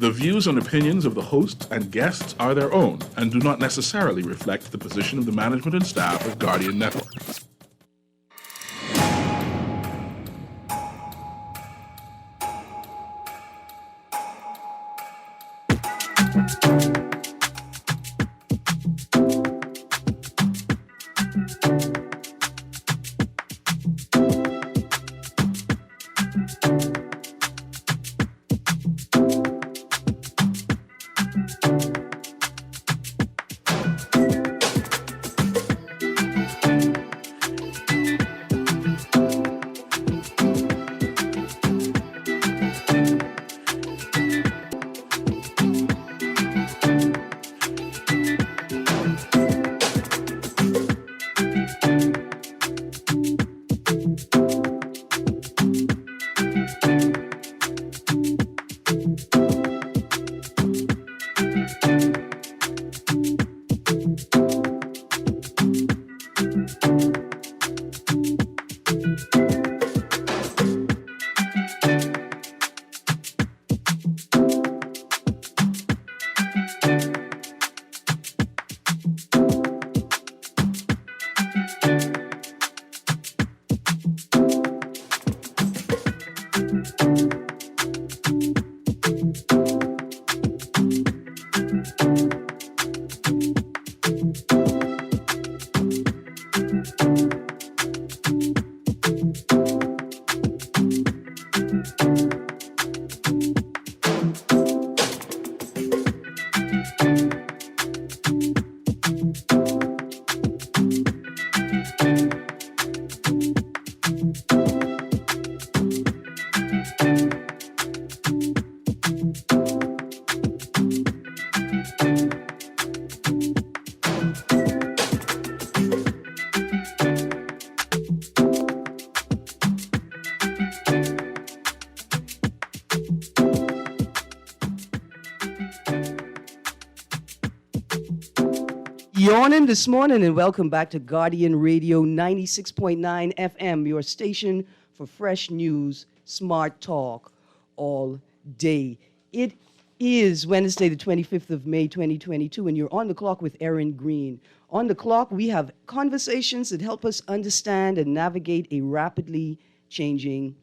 The views and opinions of the hosts and guests are their own and do not necessarily reflect the position of the management and staff of Guardian Network. Yawning this morning, and welcome back to Guardian Radio 96.9 FM, your station for fresh news, smart talk all day. It is Wednesday, the 25th of May, 2022, and you're on the clock with Erin Greene. On the clock, we have conversations that help us understand and navigate a rapidly changing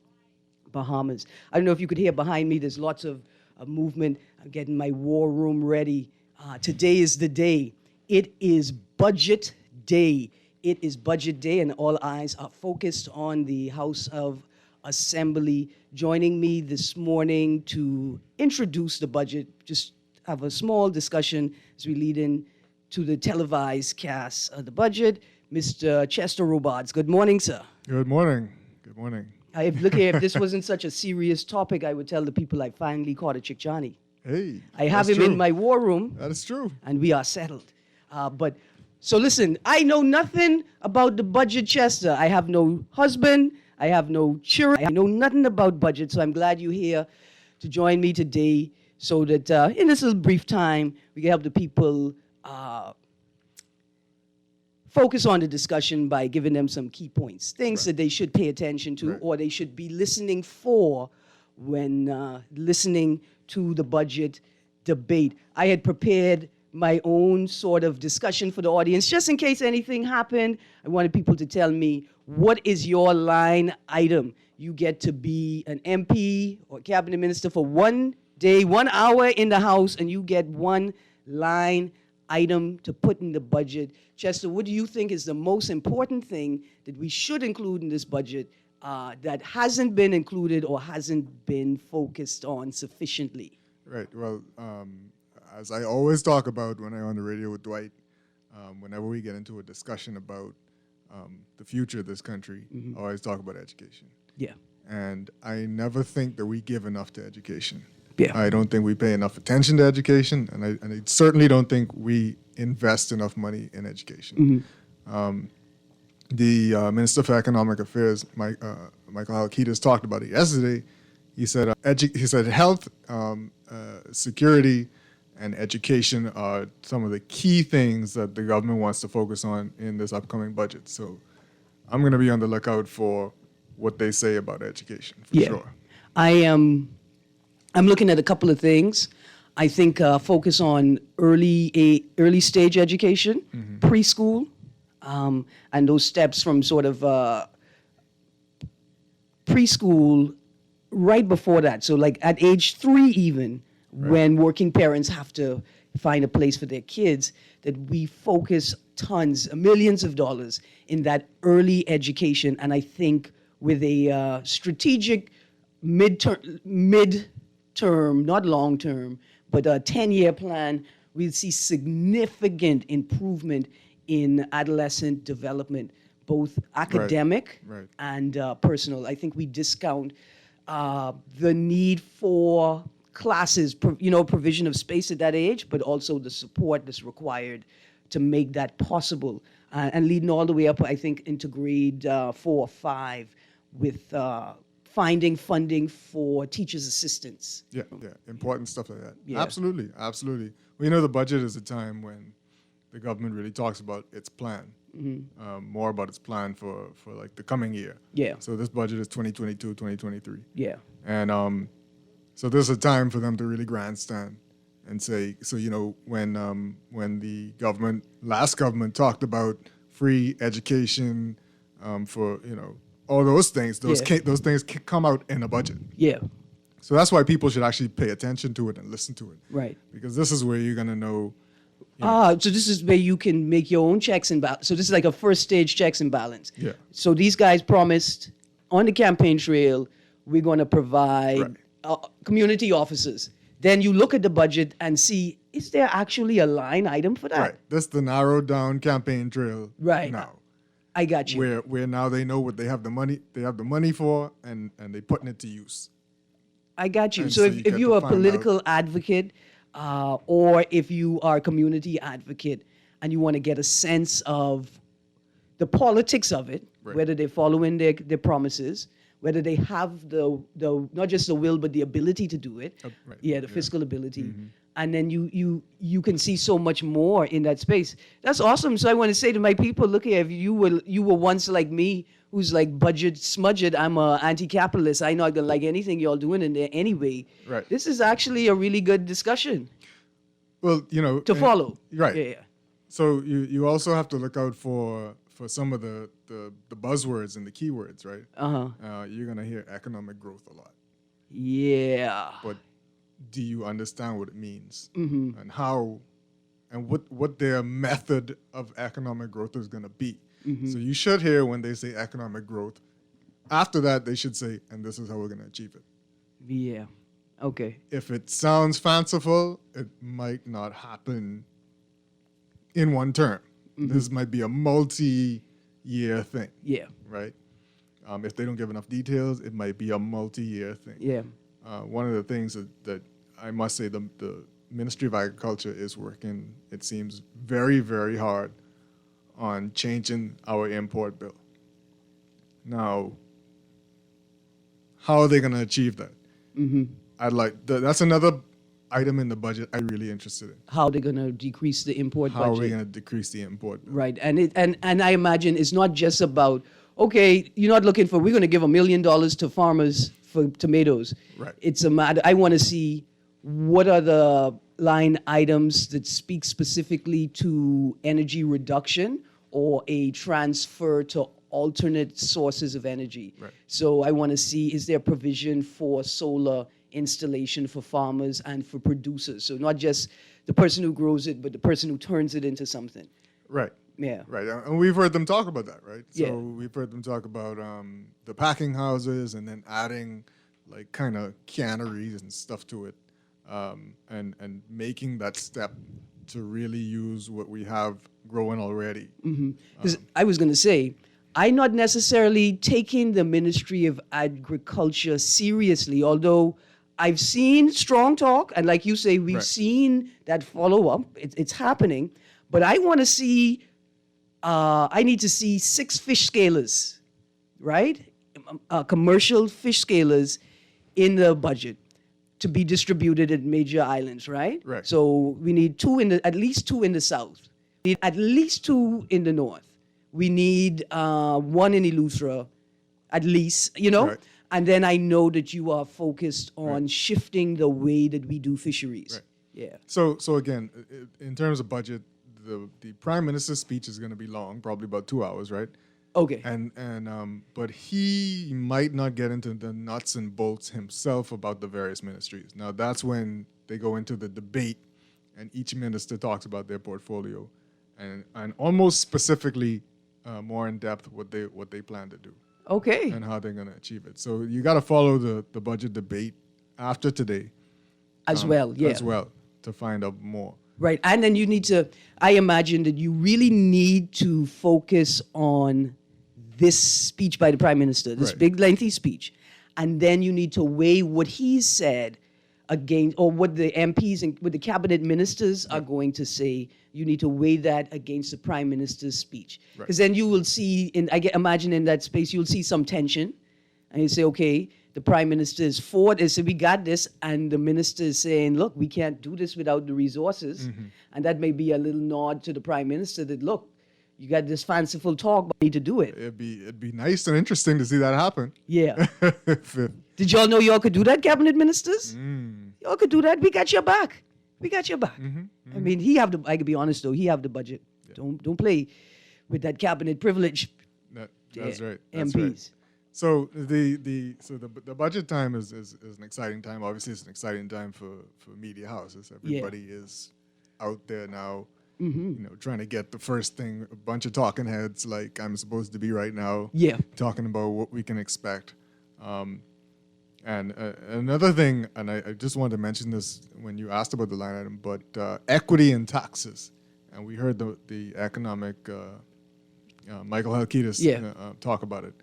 Bahamas. I don't know if you could hear behind me, there's lots of movement. I'm getting my war room ready. Today is the day. It is budget day. It is budget day, and all eyes are focused on the House of Assembly. Joining me this morning to introduce the budget, just have a small discussion as we lead in to the televised cast of the budget, Mr. Chester Robards. Good morning, sir. Good morning. Good morning. Look here, if this wasn't such a serious topic, I would tell the people I finally caught a Chick Johnny. Hey, I have him in my war room. That is true. And we are settled. So listen, I know nothing about the budget, Chester. I have no husband. I have no children. I know nothing about budget, so I'm glad you're here to join me today so that in this little brief time, we can help the people focus on the discussion by giving them some key points, things that they should pay attention to or they should be listening for when listening to the budget debate. I had prepared my own sort of discussion for the audience, just in case anything happened. I wanted people to tell me, what is your line item? You get to be an MP or cabinet minister for 1 day, 1 hour in the House, and you get one line item to put in the budget. Chester, what do you think is the most important thing that we should include in this budget that hasn't been included or hasn't been focused on sufficiently? Right. Well, as I always talk about when I'm on the radio with Dwight, whenever we get into a discussion about the future of this country, I always talk about education. Yeah. And I never think that we give enough to education. Yeah. I don't think we pay enough attention to education, and I certainly don't think we invest enough money in education. The Minister for Economic Affairs, Michael Halkitis, talked about it yesterday. He said health, security, and education are some of the key things that the government wants to focus on in this upcoming budget. So I'm going to be on the lookout for what they say about education, for sure. I am I'm looking at a couple of things. I think focus on early stage education, preschool, and those steps from sort of preschool right before that. So like at age 3 even, when working parents have to find a place for their kids, that we focus tons, millions of dollars in that early education. And I think with a strategic midterm, not long-term, but a 10-year plan, we'll see significant improvement in adolescent development, both academic and personal. I think we discount the need for classes, provision of space at that age, but also the support that's required to make that possible. And leading all the way up, I think, into grade 4 or 5 with finding funding for teachers' assistants. Yeah, important stuff like that. Yeah. Absolutely. We know the budget is a time when the government really talks about its plan, more about its plan for like the coming year. Yeah. So this budget is 2022, 2023. Yeah. And so this is a time for them to really grandstand and say, so, when the last government talked about free education for, all those things, those things come out in a budget. Yeah. So that's why people should actually pay attention to it and listen to it. Right. Because this is where you're going to know. So this is where you can make your own checks and balance. So this is like a first stage checks and balance. Yeah. So these guys promised on the campaign trail, we're going to provide community officers. Then you look at the budget and see, is there actually a line item for that? Right. That's the narrowed down campaign trail. Right. Now. I got you. Where now they know what they have the money for and they're putting it to use. I got you. And So so if you get you're a to find political advocate or if you are a community advocate and you want to get a sense of the politics of it, whether they're following their promises, whether they have the not just the will but the ability to do it, the fiscal ability, and then you can see so much more in that space. That's awesome. So I want to say to my people, look here, if you were once like me, who's like budget smudged, I'm a anti-capitalist, I'm not gonna like anything y'all doing in there anyway. Right. This is actually a really good discussion Well, to follow. Right. Yeah. So you also have to look out for some of the buzzwords and the keywords, right? You're gonna hear economic growth a lot. Yeah. But do you understand what it means and how and what their method of economic growth is gonna be? So you should hear when they say economic growth. After that, they should say, and this is how we're gonna achieve it. Yeah. Okay. If it sounds fanciful, it might not happen in one term. This might be a multi-year thing. Yeah. Right? If they don't give enough details, it might be a multi-year thing. Yeah. One of the things that I must say the Ministry of Agriculture is working, it seems, very, very hard on changing our import bill. Now, how are they going to achieve that? That's another item in the budget I'm really interested in. How they're going to decrease the import How budget. are we going to decrease the import bill? Right. And I imagine it's not just about, okay, you're not looking for, we're going to give $1 million to farmers for tomatoes. Right. It's a matter, I want to see what are the line items that speak specifically to energy reduction or a transfer to alternate sources of energy. Right. So I want to see, is there provision for solar installation for farmers and for producers? So not just the person who grows it, but the person who turns it into something. Right. Yeah. Right. And we've heard them talk about that, right? So Yeah. we've heard them talk about the packing houses and then adding like kind of canneries and stuff to it, and making that step to really use what we have growing already. Because I was going to say, I'm not necessarily taking the Ministry of Agriculture seriously, although I've seen strong talk, and like you say, we've seen that follow-up. It's happening. But I want to see, I need to see 6 fish scalers, right? Commercial fish scalers in the budget to be distributed at major islands, right? Right. So we need at least 2 in the south. We need at least 2 in the north. We need 1 in Eleuthera, at least, Right. And then I know that you are focused on shifting the way that we do fisheries. Right. Yeah. So again, in terms of budget, the Prime Minister's speech is going to be long, probably about 2 hours, right? Okay. But he might not get into the nuts and bolts himself about the various ministries. Now that's when they go into the debate, and each minister talks about their portfolio, and almost specifically more in depth what they plan to do Okay. and how they're going to achieve it. So you got to follow the budget debate after today As well, yeah. as well, to find out more. Right. And then you need to, I imagine that you really need to focus on this speech by the Prime Minister, this Right. big lengthy speech. And then you need to weigh what he's said against, or what the MPs and what the cabinet ministers are going to say. You need to weigh that against the Prime Minister's speech. Because then you will see, imagine in that space, you'll see some tension. And you say, okay, the Prime Minister is for this, so we got this, and the minister is saying, look, we can't do this without the resources. And that may be a little nod to the Prime Minister that, look, you got this fanciful talk, but you need to do it. It'd be nice and interesting to see that happen. Yeah. Did y'all know y'all could do that, cabinet ministers? Y'all could do that. We got your back. We got your back. I mean, I could be honest though, he have the budget. Don't play with that cabinet privilege. That's right. MPs. That's right. So the budget time is an exciting time. Obviously, it's an exciting time for media houses. Everybody is out there now, trying to get the first thing. A bunch of talking heads, like I'm supposed to be right now. Yeah. Talking about what we can expect. And another thing, and I just wanted to mention this when you asked about the line item, but equity and taxes. And we heard the economic Michael Halkitis talk about it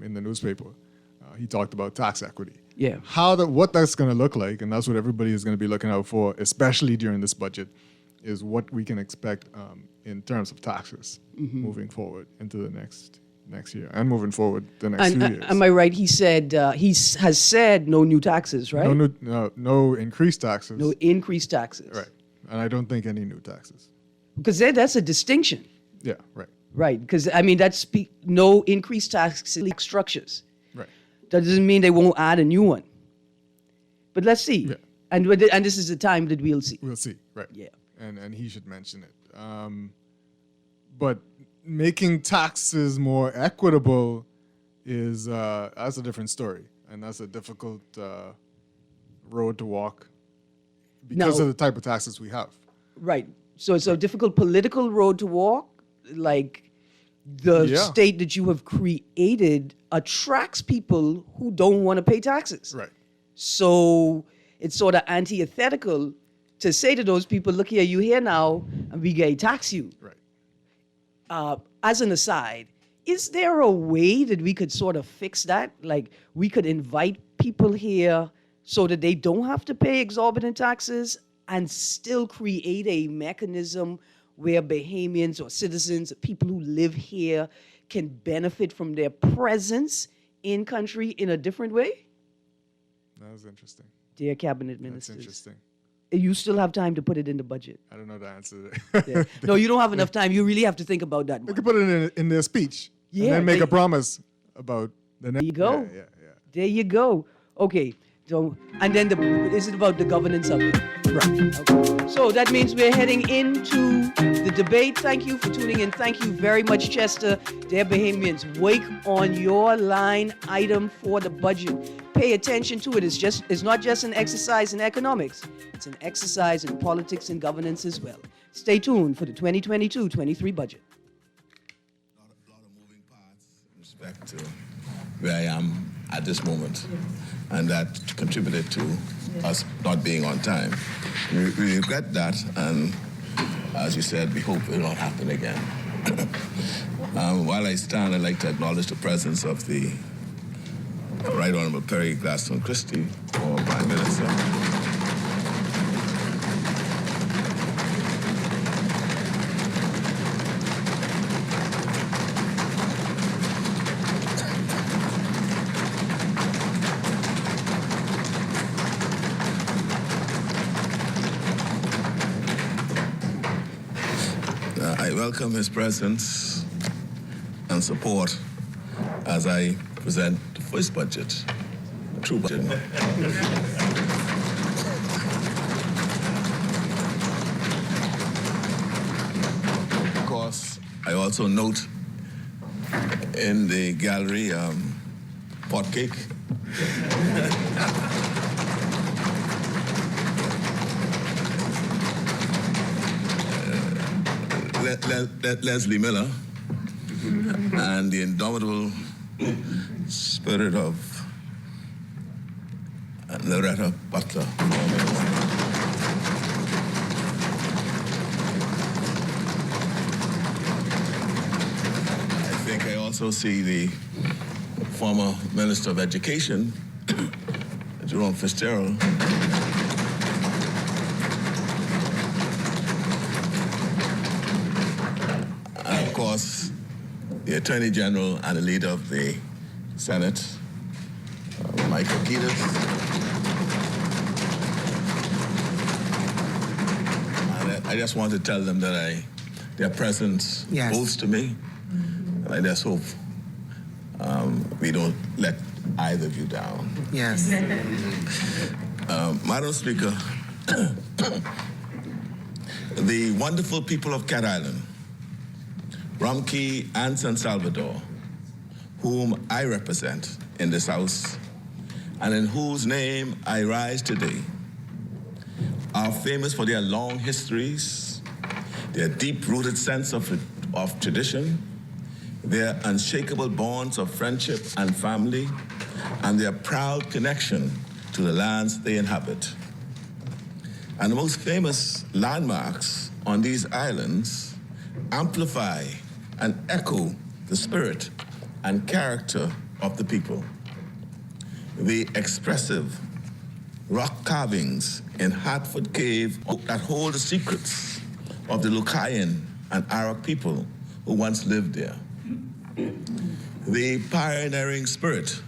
in the newspaper. He talked about tax equity. Yeah. What that's going to look like, and that's what everybody is going to be looking out for, especially during this budget, is what we can expect in terms of taxes moving forward into the next year and moving forward the next few years. Am I right? He said has said no new taxes, right? No increased taxes. No increased taxes. Right. And I don't think any new taxes. Because that's a distinction. Yeah, right. Right. Because, I mean, that's no increased tax structures. Right. That doesn't mean they won't add a new one. But let's see. Yeah. And this is the time that we'll see. We'll see, right. Yeah. And he should mention it. But making taxes more equitable that's a different story. And that's a difficult road to walk because of the type of taxes we have. Right. So it's a difficult political road to walk. Like the state that you have created attracts people who don't want to pay taxes. Right. So it's sort of antithetical to say to those people, look here, you here now, and we gotta tax you. Right. As an aside, is there a way that we could sort of fix that? Like we could invite people here so that they don't have to pay exorbitant taxes and still create a mechanism where Bahamians or citizens, people who live here, can benefit from their presence in country in a different way? That was interesting. Dear cabinet ministers. That's interesting. You still have time to put it in the budget. I don't know the answer to that. Yeah. No, you don't have enough time. You really have to think about that They one. could put it in their speech. Yeah, And then make they- a promise about the next. There you go. Yeah. There you go. Okay. So, and then is it about the governance of it? Right. Okay. So that means we're heading into the debate. Thank you for tuning in. Thank you very much, Chester. Dear Bahamians, wake on your line item for the budget. Pay attention to it. It's not just an exercise in economics. It's an exercise in politics and governance as well. Stay tuned for the 2022-23 budget. A lot of moving parts in respect to where I am at this moment, and that contributed to us not being on time. We regret that, and as you said, we hope it will not happen again. While I stand, I'd like to acknowledge the presence of the Right Honorable Perry Gladstone Christie, former Prime Minister. I welcome his presence and support as I present the first budget true budget. Of course, I also note in the gallery pot cake. Leslie Miller and the indomitable spirit of Loretta Butler. I think I also see the former Minister of Education, Jerome Fitzgerald. And of course, the Attorney General and the leader of the Senate, Michael Keatis. And I just want to tell them that their presence boasts to me. And I just hope we don't let either of you down. Yes. Madam Speaker, the wonderful people of Cat Island, Rumkey and San Salvador, whom I represent in this House, and in whose name I rise today, are famous for their long histories, their deep-rooted sense of tradition, their unshakable bonds of friendship and family, and their proud connection to the lands they inhabit. And the most famous landmarks on these islands amplify and echo the spirit and character of the people. The expressive rock carvings in Hartford Cave that hold the secrets of the Lucayan and Arawak people who once lived there. The pioneering spirit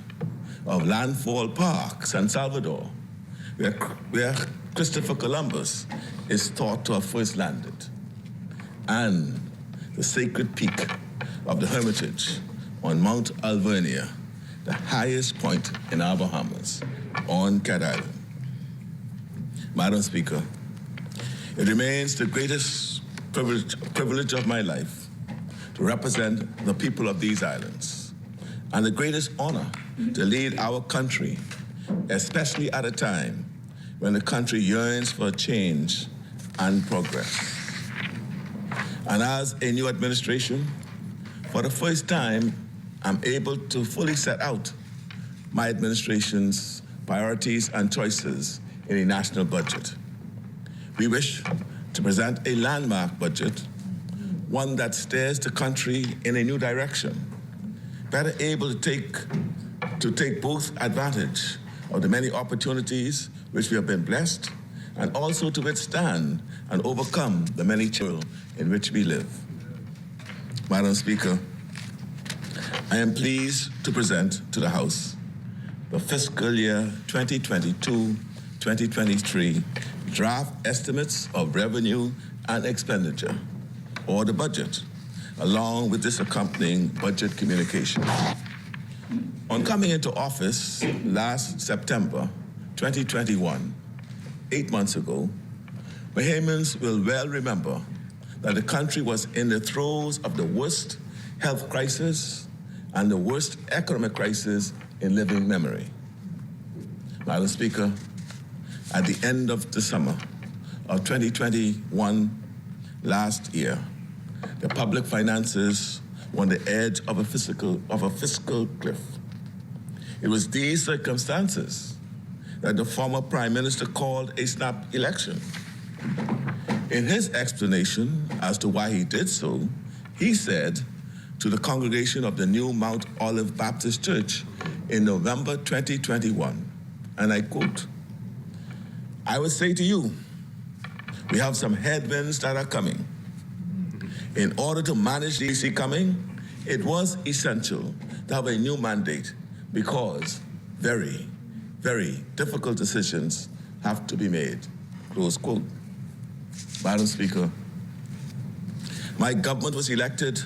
of Landfall Park, San Salvador, where Christopher Columbus is thought to have first landed. And the sacred peak of the Hermitage on Mount Alvernia, the highest point in our Bahamas, on Cat Island. Madam Speaker, it remains the greatest privilege of my life to represent the people of these islands, and the greatest honor to lead our country, especially at a time when the country yearns for change and progress. And as a new administration, for the first time, I'm able to fully set out my administration's priorities and choices in a national budget. We wish to present a landmark budget, one that steers the country in a new direction, better able to take both advantage of the many opportunities which we have been blessed, and also to withstand and overcome the many challenges in which we live. Madam Speaker, I am pleased to present to the House the fiscal year 2022-2023 draft estimates of revenue and expenditure, or the budget, along with this accompanying budget communication. On coming into office last September 2021, 8 months ago, Bahamians will well remember that the country was in the throes of the worst health crisis and the worst economic crisis in living memory. Madam Speaker, at the end of the summer of 2021, last year, the public finances were on the edge of a fiscal cliff. It was these circumstances that the former Prime Minister called a snap election. In his explanation as to why he did so, he said to the congregation of the new Mount Olive Baptist Church in November 2021, and I quote, "I would say to you, we have some headwinds that are coming. In order to manage these coming, it was essential to have a new mandate because very, very difficult decisions have to be made," close quote. Madam Speaker, my government was elected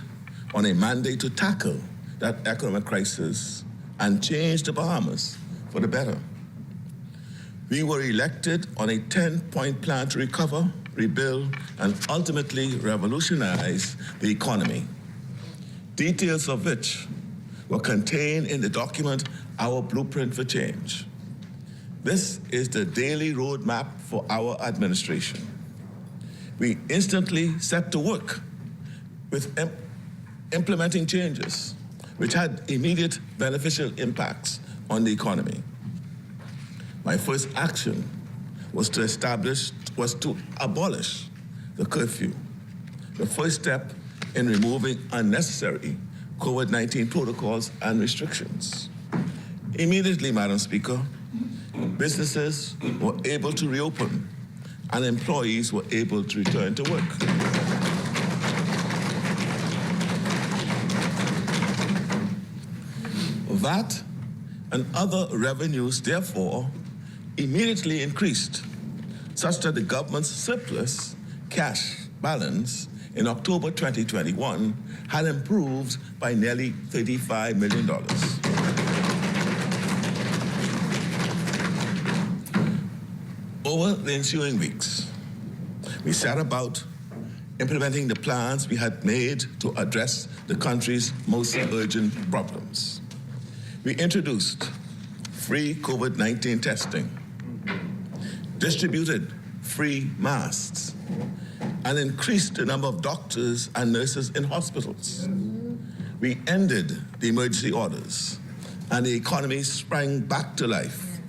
on a mandate to tackle that economic crisis and change the Bahamas for the better. We were elected on a 10-point plan to recover, rebuild, and ultimately revolutionize the economy, details of which were contained in the document, Our Blueprint for Change. This is the daily roadmap for our administration. We instantly set to work with implementing changes which had immediate beneficial impacts on the economy. My first action was to abolish the curfew, the first step in removing unnecessary COVID-19 protocols and restrictions. Immediately, Madam Speaker, businesses were able to reopen and employees were able to return to work. VAT and other revenues, therefore, immediately increased, such that the government's surplus cash balance in October 2021 had improved by nearly $35 million. Over the ensuing weeks, we set about implementing the plans we had made to address the country's most urgent problems. We introduced free COVID-19 testing, distributed free masks, and increased the number of doctors and nurses in hospitals. We ended the emergency orders, and the economy sprang back to life.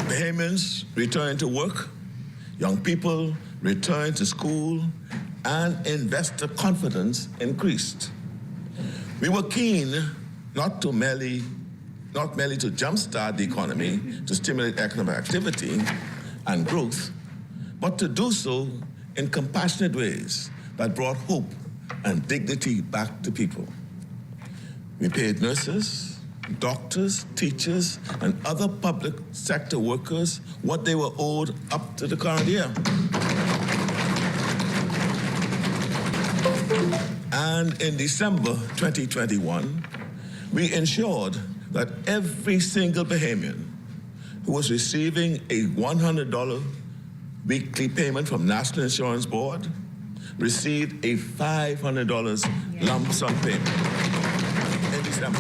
Bahamians returned to work, young people returned to school, and investor confidence increased. We were keen not merely to jumpstart the economy, to stimulate economic activity and growth, but to do so in compassionate ways that brought hope and dignity back to people. We paid nurses, doctors, teachers, and other public sector workers what they were owed up to the current year. And in December 2021, we ensured that every single Bahamian who was receiving a $100 weekly payment from National Insurance Board received a $500 lump sum payment in December.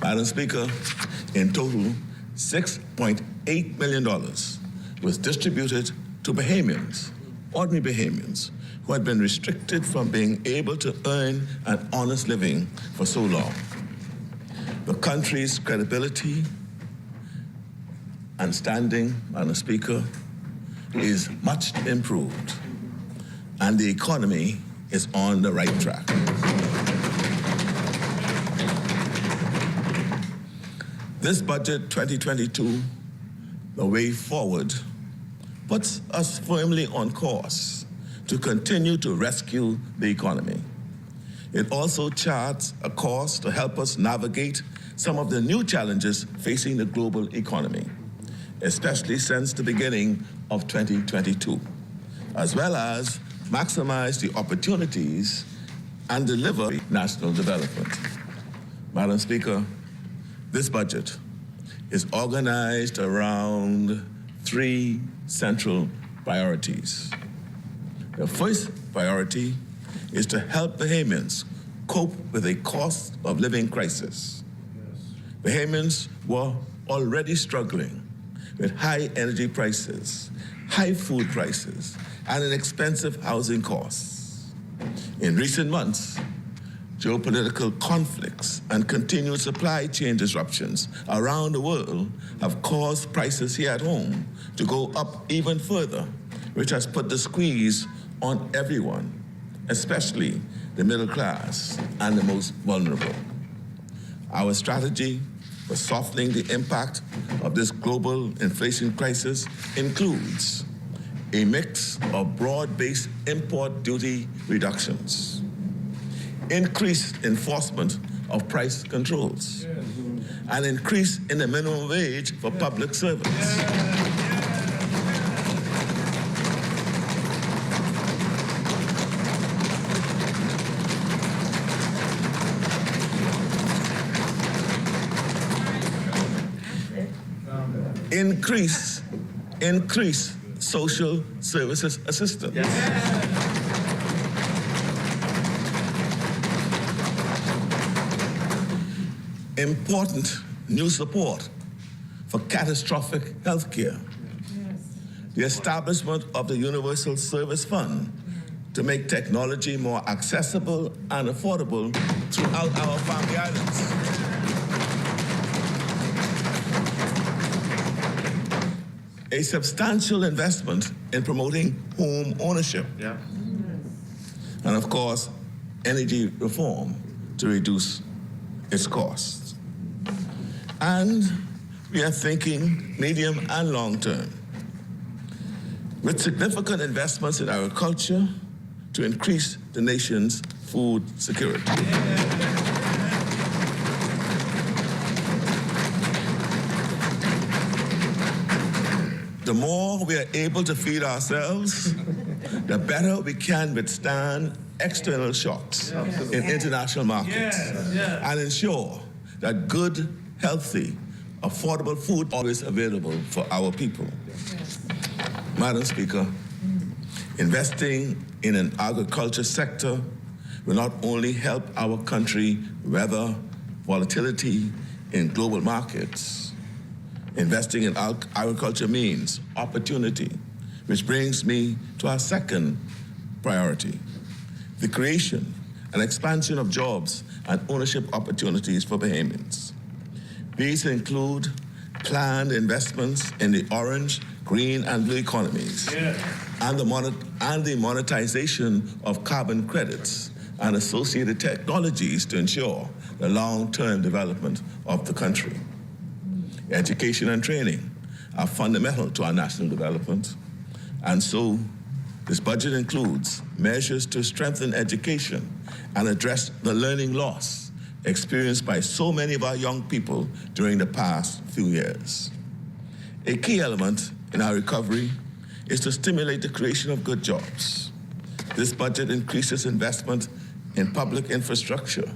Madam Speaker, in total, $6.8 million was distributed to Bahamians, ordinary Bahamians, who had been restricted from being able to earn an honest living for so long. The country's credibility and standing, Madam Speaker, is much improved, and the economy is on the right track. This budget 2022, the way forward, puts us firmly on course to continue to rescue the economy. It also charts a course to help us navigate some of the new challenges facing the global economy, especially since the beginning of 2022, as well as maximize the opportunities and deliver national development. Madam Speaker, this budget is organized around three central priorities. The first priority is to help Bahamians cope with a cost of living crisis. Bahamians were already struggling with high energy prices, high food prices, and expensive housing costs. In recent months, geopolitical conflicts and continued supply chain disruptions around the world have caused prices here at home to go up even further, which has put the squeeze on everyone, especially the middle class and the most vulnerable. Our strategy for softening the impact of this global inflation crisis includes a mix of broad-based import duty reductions, increased enforcement of price controls, an increase in the minimum wage for public servants, increase social services assistance. Important new support for catastrophic health care. The establishment of the Universal Service Fund to make technology more accessible and affordable throughout our family islands. A substantial investment in promoting home ownership. And of course, energy reform to reduce its costs. And we are thinking medium and long term, with significant investments in agriculture to increase the nation's food security. The more we are able to feed ourselves, the better we can withstand external shocks in international markets and ensure that good, healthy, affordable food always available for our people. Madam Speaker, investing in an agriculture sector will not only help our country weather volatility in global markets. Investing in agriculture means opportunity, which brings me to our second priority, the creation and expansion of jobs and ownership opportunities for Bahamians. These include planned investments in the orange, green, and blue economies, and the monetization of carbon credits and associated technologies to ensure the long-term development of the country. Education and training are fundamental to our national development, and so this budget includes measures to strengthen education and address the learning loss experienced by so many of our young people during the past few years. A key element in our recovery is to stimulate the creation of good jobs. This budget increases investment in public infrastructure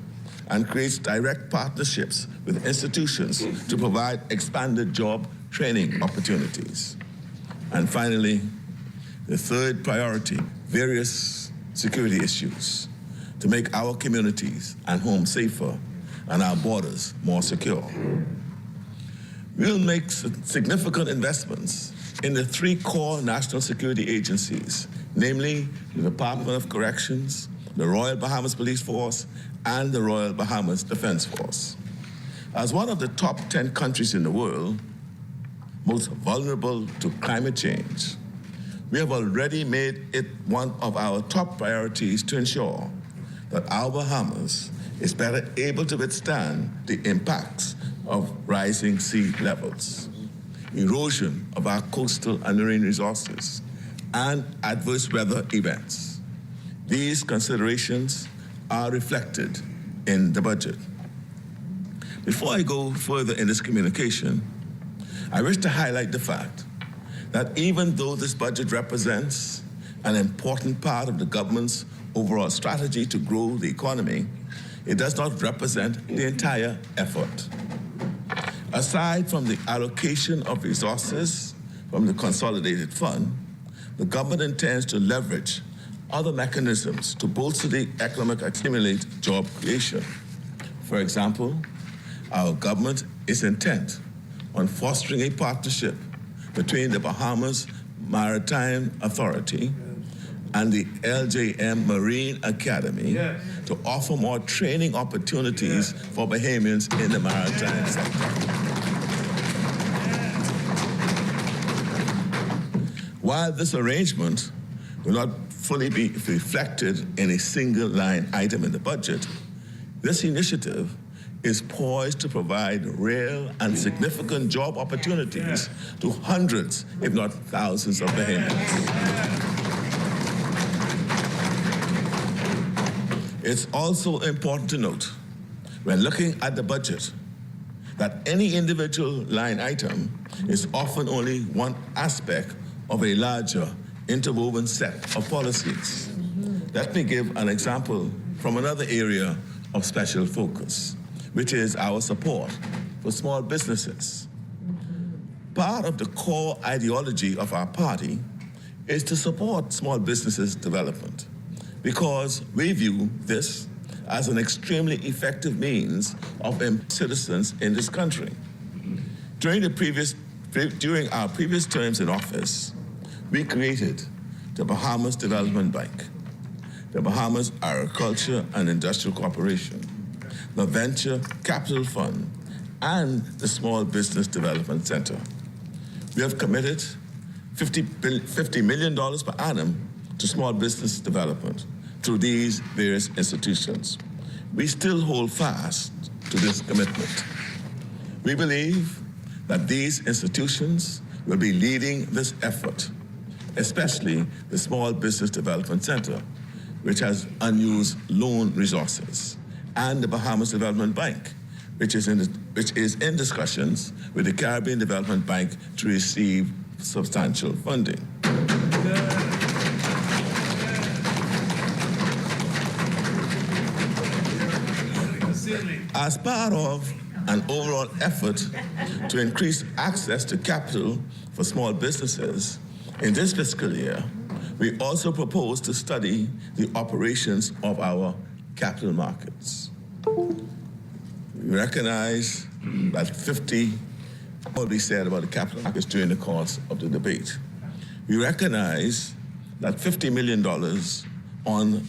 and creates direct partnerships with institutions to provide expanded job training opportunities. And finally, the third priority, various security issues to make our communities and homes safer and our borders more secure. We'll make significant investments in the three core national security agencies, namely the Department of Corrections, the Royal Bahamas Police Force, and the Royal Bahamas Defense Force. As one of the top 10 countries in the world most vulnerable to climate change, we have already made it one of our top priorities to ensure that our Bahamas is better able to withstand the impacts of rising sea levels, erosion of our coastal and marine resources, and adverse weather events. These considerations are reflected in the budget. Before I go further in this communication, I wish to highlight the fact that even though this budget represents an important part of the government's overall strategy to grow the economy, it does not represent the entire effort. Aside from the allocation of resources from the Consolidated Fund, the government intends to leverage other mechanisms to bolster the economic and stimulate job creation. For example, our government is intent on fostering a partnership between the Bahamas Maritime Authority and the LJM Marine Academy to offer more training opportunities for Bahamians in the maritime sector. While this arrangement will not fully be reflected in a single line item in the budget, this initiative is poised to provide real and significant job opportunities to hundreds, if not thousands, of Bahamians. It's also important to note, when looking at the budget, that any individual line item is often only one aspect of a larger interwoven set of policies. Let me give an example from another area of special focus, which is our support for small businesses. Part of the core ideology of our party is to support small businesses development because we view this as an extremely effective means of empowering citizens in this country. During our previous terms in office, we created the Bahamas Development Bank, the Bahamas Agriculture and Industrial Corporation, the Venture Capital Fund, and the Small Business Development Center. We have committed $50 million per annum to small business development through these various institutions. We still hold fast to this commitment. We believe that these institutions will be leading this effort, especially the Small Business Development Center, which has unused loan resources, and the Bahamas Development Bank, which is in discussions with the Caribbean Development Bank to receive substantial funding. As part of an overall effort to increase access to capital for small businesses, in this fiscal year, we also propose to study the operations of our capital markets. We recognize that what we said about the capital markets during the course of the debate. We recognize that $50 million on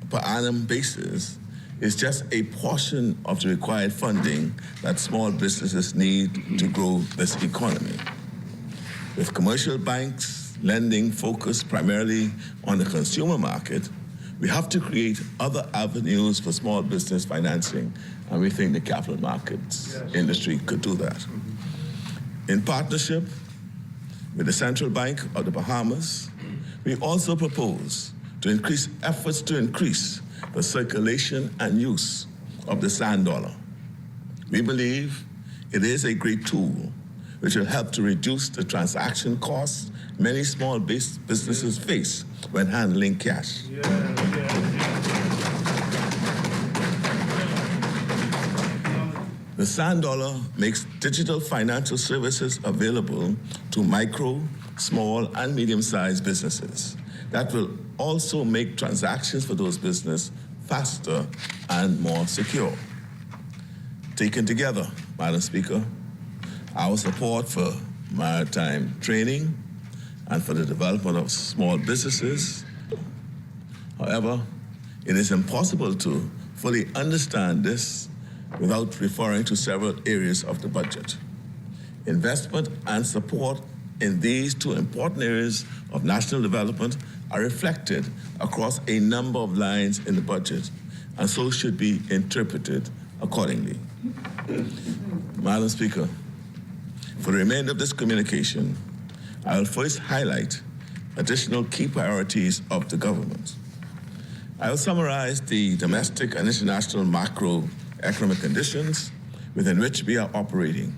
per annum basis is just a portion of the required funding that small businesses need to grow this economy. With commercial banks lending focused primarily on the consumer market, we have to create other avenues for small business financing, and we think the capital markets industry could do that. In partnership with the Central Bank of the Bahamas, we also propose to increase efforts to increase the circulation and use of the sand dollar. We believe it is a great tool which will help to reduce the transaction costs many small businesses face when handling cash. The sand dollar makes digital financial services available to micro, small, and medium-sized businesses. That will also make transactions for those businesses faster and more secure. Taken together, Madam Speaker, our support for maritime training and for the development of small businesses. However, it is impossible to fully understand this without referring to several areas of the budget. Investment and support in these two important areas of national development are reflected across a number of lines in the budget, and so should be interpreted accordingly. Madam Speaker, for the remainder of this communication, I will first highlight additional key priorities of the government. I will summarize the domestic and international macroeconomic conditions within which we are operating,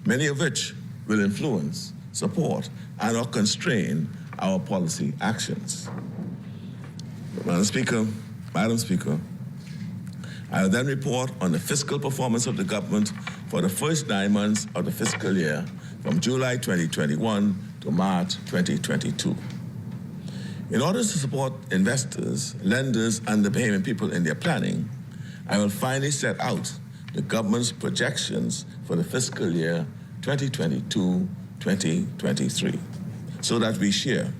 many of which will influence, support, and or constrain our policy actions. Madam Speaker, I will then report on the fiscal performance of the government for the first 9 months of the fiscal year from July 2021 to March 2022. In order to support investors, lenders, and the Bahamian people in their planning, I will finally set out the government's projections for the fiscal year 2022-2023 so that we share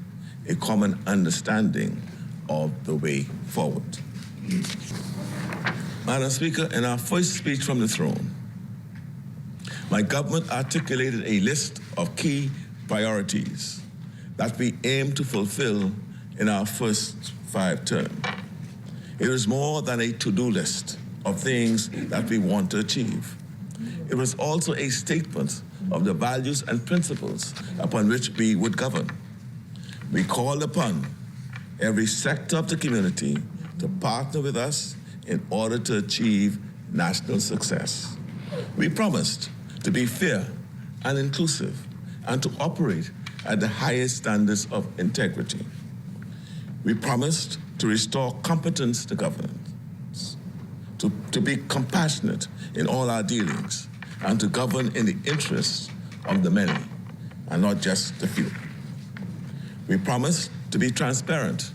a common understanding of the way forward. Madam Speaker, in our first speech from the throne, my government articulated a list of key priorities that we aim to fulfill in our first 5 terms. It was more than a to-do list of things that we want to achieve. It was also a statement of the values and principles upon which we would govern. We called upon every sector of the community to partner with us in order to achieve national success. We promised to be fair and inclusive and to operate at the highest standards of integrity. We promised to restore competence to governance, to be compassionate in all our dealings, and to govern in the interests of the many and not just the few. We promise to be transparent,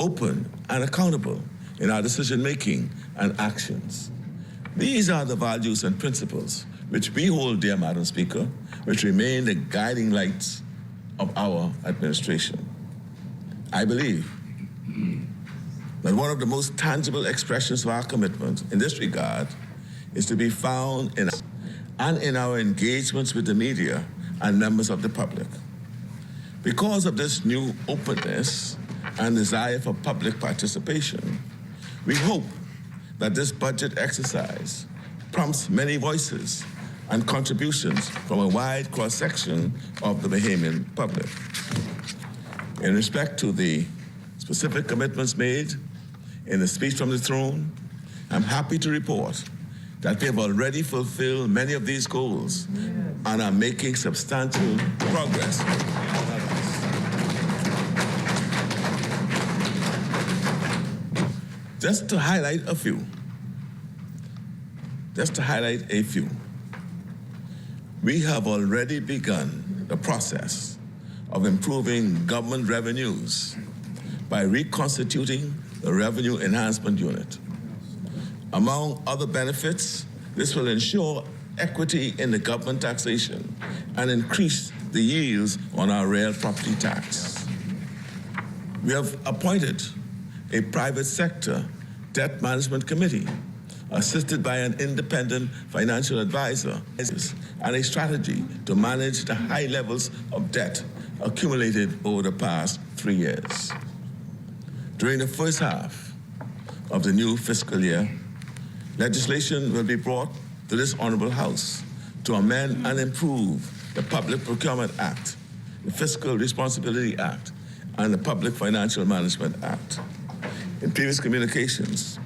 open, and accountable in our decision-making and actions. These are the values and principles which we hold dear, Madam Speaker, which remain the guiding lights of our administration. I believe that one of the most tangible expressions of our commitment in this regard is to be found in our engagements with the media and members of the public. Because of this new openness and desire for public participation, we hope that this budget exercise prompts many voices and contributions from a wide cross-section of the Bahamian public. In respect to the specific commitments made in the speech from the throne, I'm happy to report that we have already fulfilled many of these goals and are making substantial progress on others. Just to highlight a few, we have already begun the process of improving government revenues by reconstituting the Revenue Enhancement Unit. Among other benefits, this will ensure equity in the government taxation and increase the yields on our real property tax. We have appointed a private sector debt management committee assisted by an independent financial advisor and a strategy to manage the high levels of debt accumulated over the past 3 years. During the first half of the new fiscal year, legislation will be brought to this Honorable House to amend and improve the Public Procurement Act, the Fiscal Responsibility Act, and the Public Financial Management Act. In previous communications,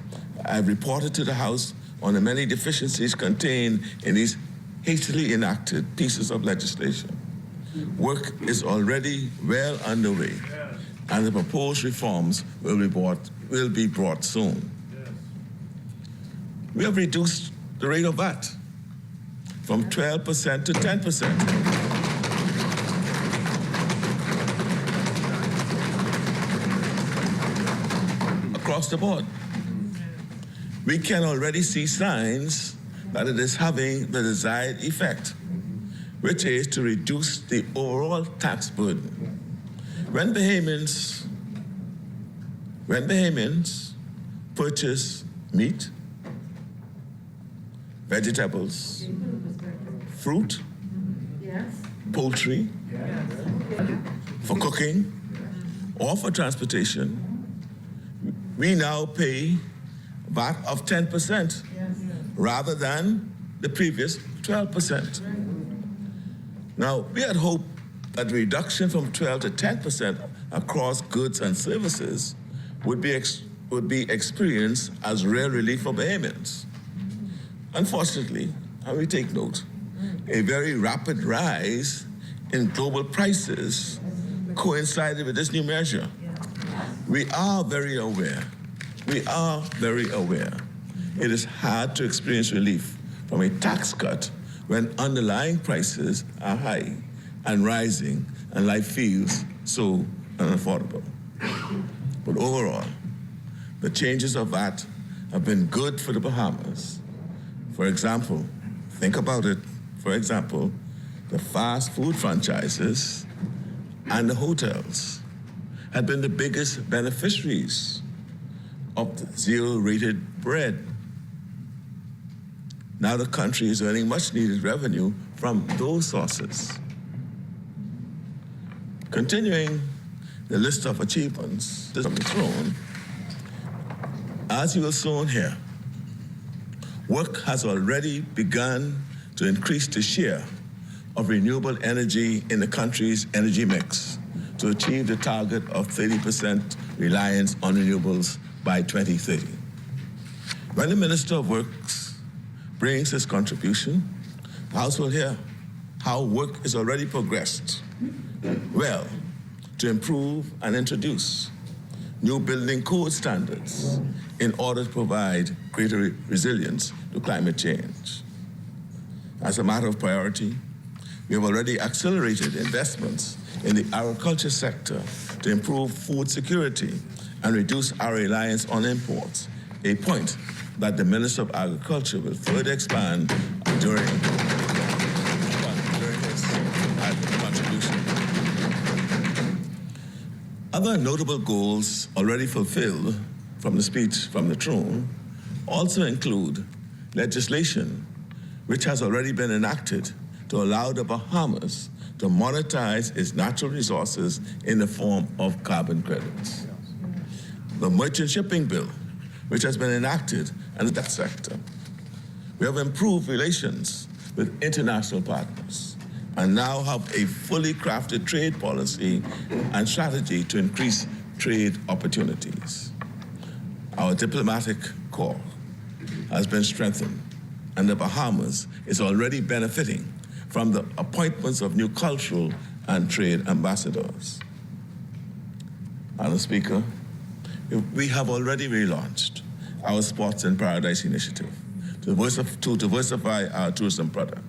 I have reported to the House on the many deficiencies contained in these hastily enacted pieces of legislation. Work is already well underway, and the proposed reforms will be brought soon. We have reduced the rate of VAT from 12% to 10%. Across the board. We can already see signs that it is having the desired effect, which is to reduce the overall tax burden. When Bahamians purchase meat, vegetables, fruit, poultry, for cooking, or for transportation, we now pay VAT of 10% rather than the previous 12%. Now, we had hoped that the reduction from 12 to 10% across goods and services would be experienced as real relief for Bahamians. Unfortunately, and we take note, a very rapid rise in global prices coincided with this new measure. We are very aware. It is hard to experience relief from a tax cut when underlying prices are high and rising and life feels so unaffordable. But overall, the changes of VAT have been good for the Bahamas. For example, think about it. For example, the fast food franchises and the hotels had been the biggest beneficiaries of the zero-rated bread. Now the country is earning much-needed revenue from those sources. Continuing the list of achievements from the throne, as you will soon hear, work has already begun to increase the share of renewable energy in the country's energy mix to achieve the target of 30% reliance on renewables by 2030. When the Minister of Works brings his contribution, the House will hear how work is already progressed well to improve and introduce new building code standards in order to provide greater resilience to climate change. As a matter of priority, We have already accelerated investments in the agriculture sector to improve food security and reduce our reliance on imports, a point that the Minister of Agriculture will further expand during his contribution. Other notable goals already fulfilled from the speech from the throne also include legislation which has already been enacted to allow the Bahamas to monetize its natural resources in the form of carbon credits. The Merchant Shipping Bill, which has been enacted in that sector. We have improved relations with international partners and now have a fully crafted trade policy and strategy to increase trade opportunities. Our diplomatic corps has been strengthened, and the Bahamas is already benefiting from the appointments of new cultural and trade ambassadors. Madam Speaker, we have already relaunched our Sports in Paradise initiative to diversify our tourism product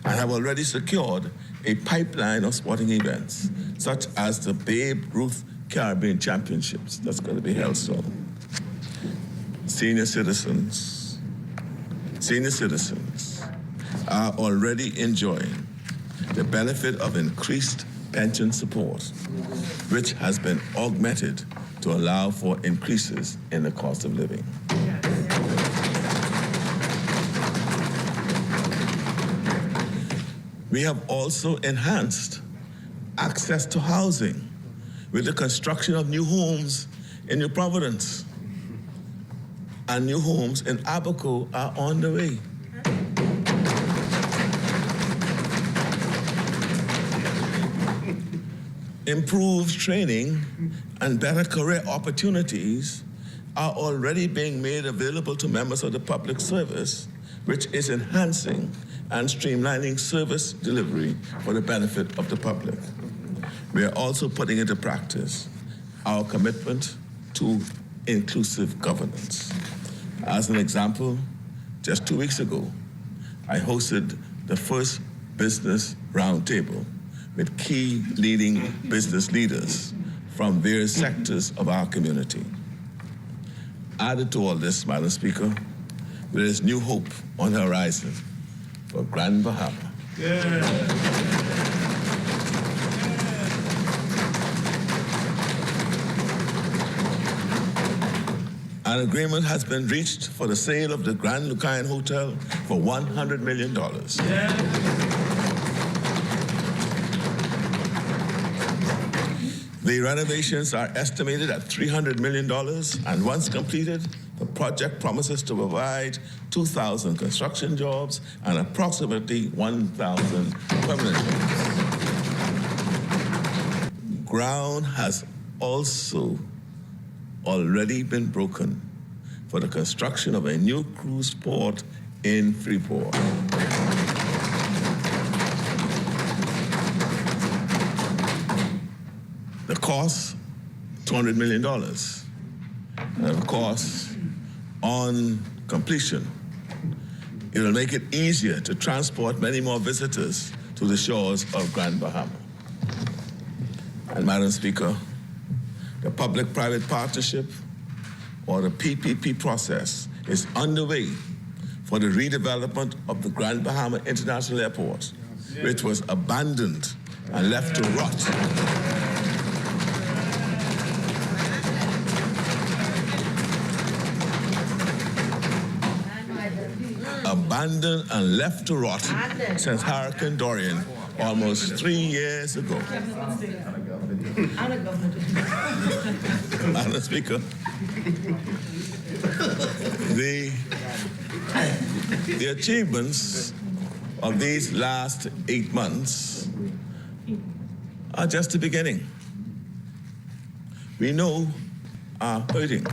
and have already secured a pipeline of sporting events, such as the Babe Ruth Caribbean Championships that's going to be held soon. Senior citizens are already enjoying the benefit of increased pension support, which has been augmented to allow for increases in the cost of living. We have also enhanced access to housing with the construction of new homes in New Providence, and new homes in Abaco are on the way. Improved training and better career opportunities are already being made available to members of the public service, which is enhancing and streamlining service delivery for the benefit of the public. We are also putting into practice our commitment to inclusive governance. As an example, just 2 weeks ago, I hosted the first business roundtable with key leading business leaders from various sectors of our community. Added to all this, Madam Speaker, there is new hope on the horizon for Grand Bahama. An agreement has been reached for the sale of the Grand Lucayan Hotel for $100 million. The renovations are estimated at $300 million, and once completed, the project promises to provide 2,000 construction jobs and approximately 1,000 permanent jobs. Ground has also already been broken for the construction of a new cruise port in Freeport. The cost, $200 million. And of course, on completion, it will make it easier to transport many more visitors to the shores of Grand Bahama. And Madam Speaker, the public-private partnership, or the PPP process, is underway for the redevelopment of the Grand Bahama International Airport, which was abandoned and left to rot. Abandoned and left to rot since Hurricane Dorian almost 3 years ago. Madam Speaker, the achievements of these last 8 months are just the beginning. We know are hurting.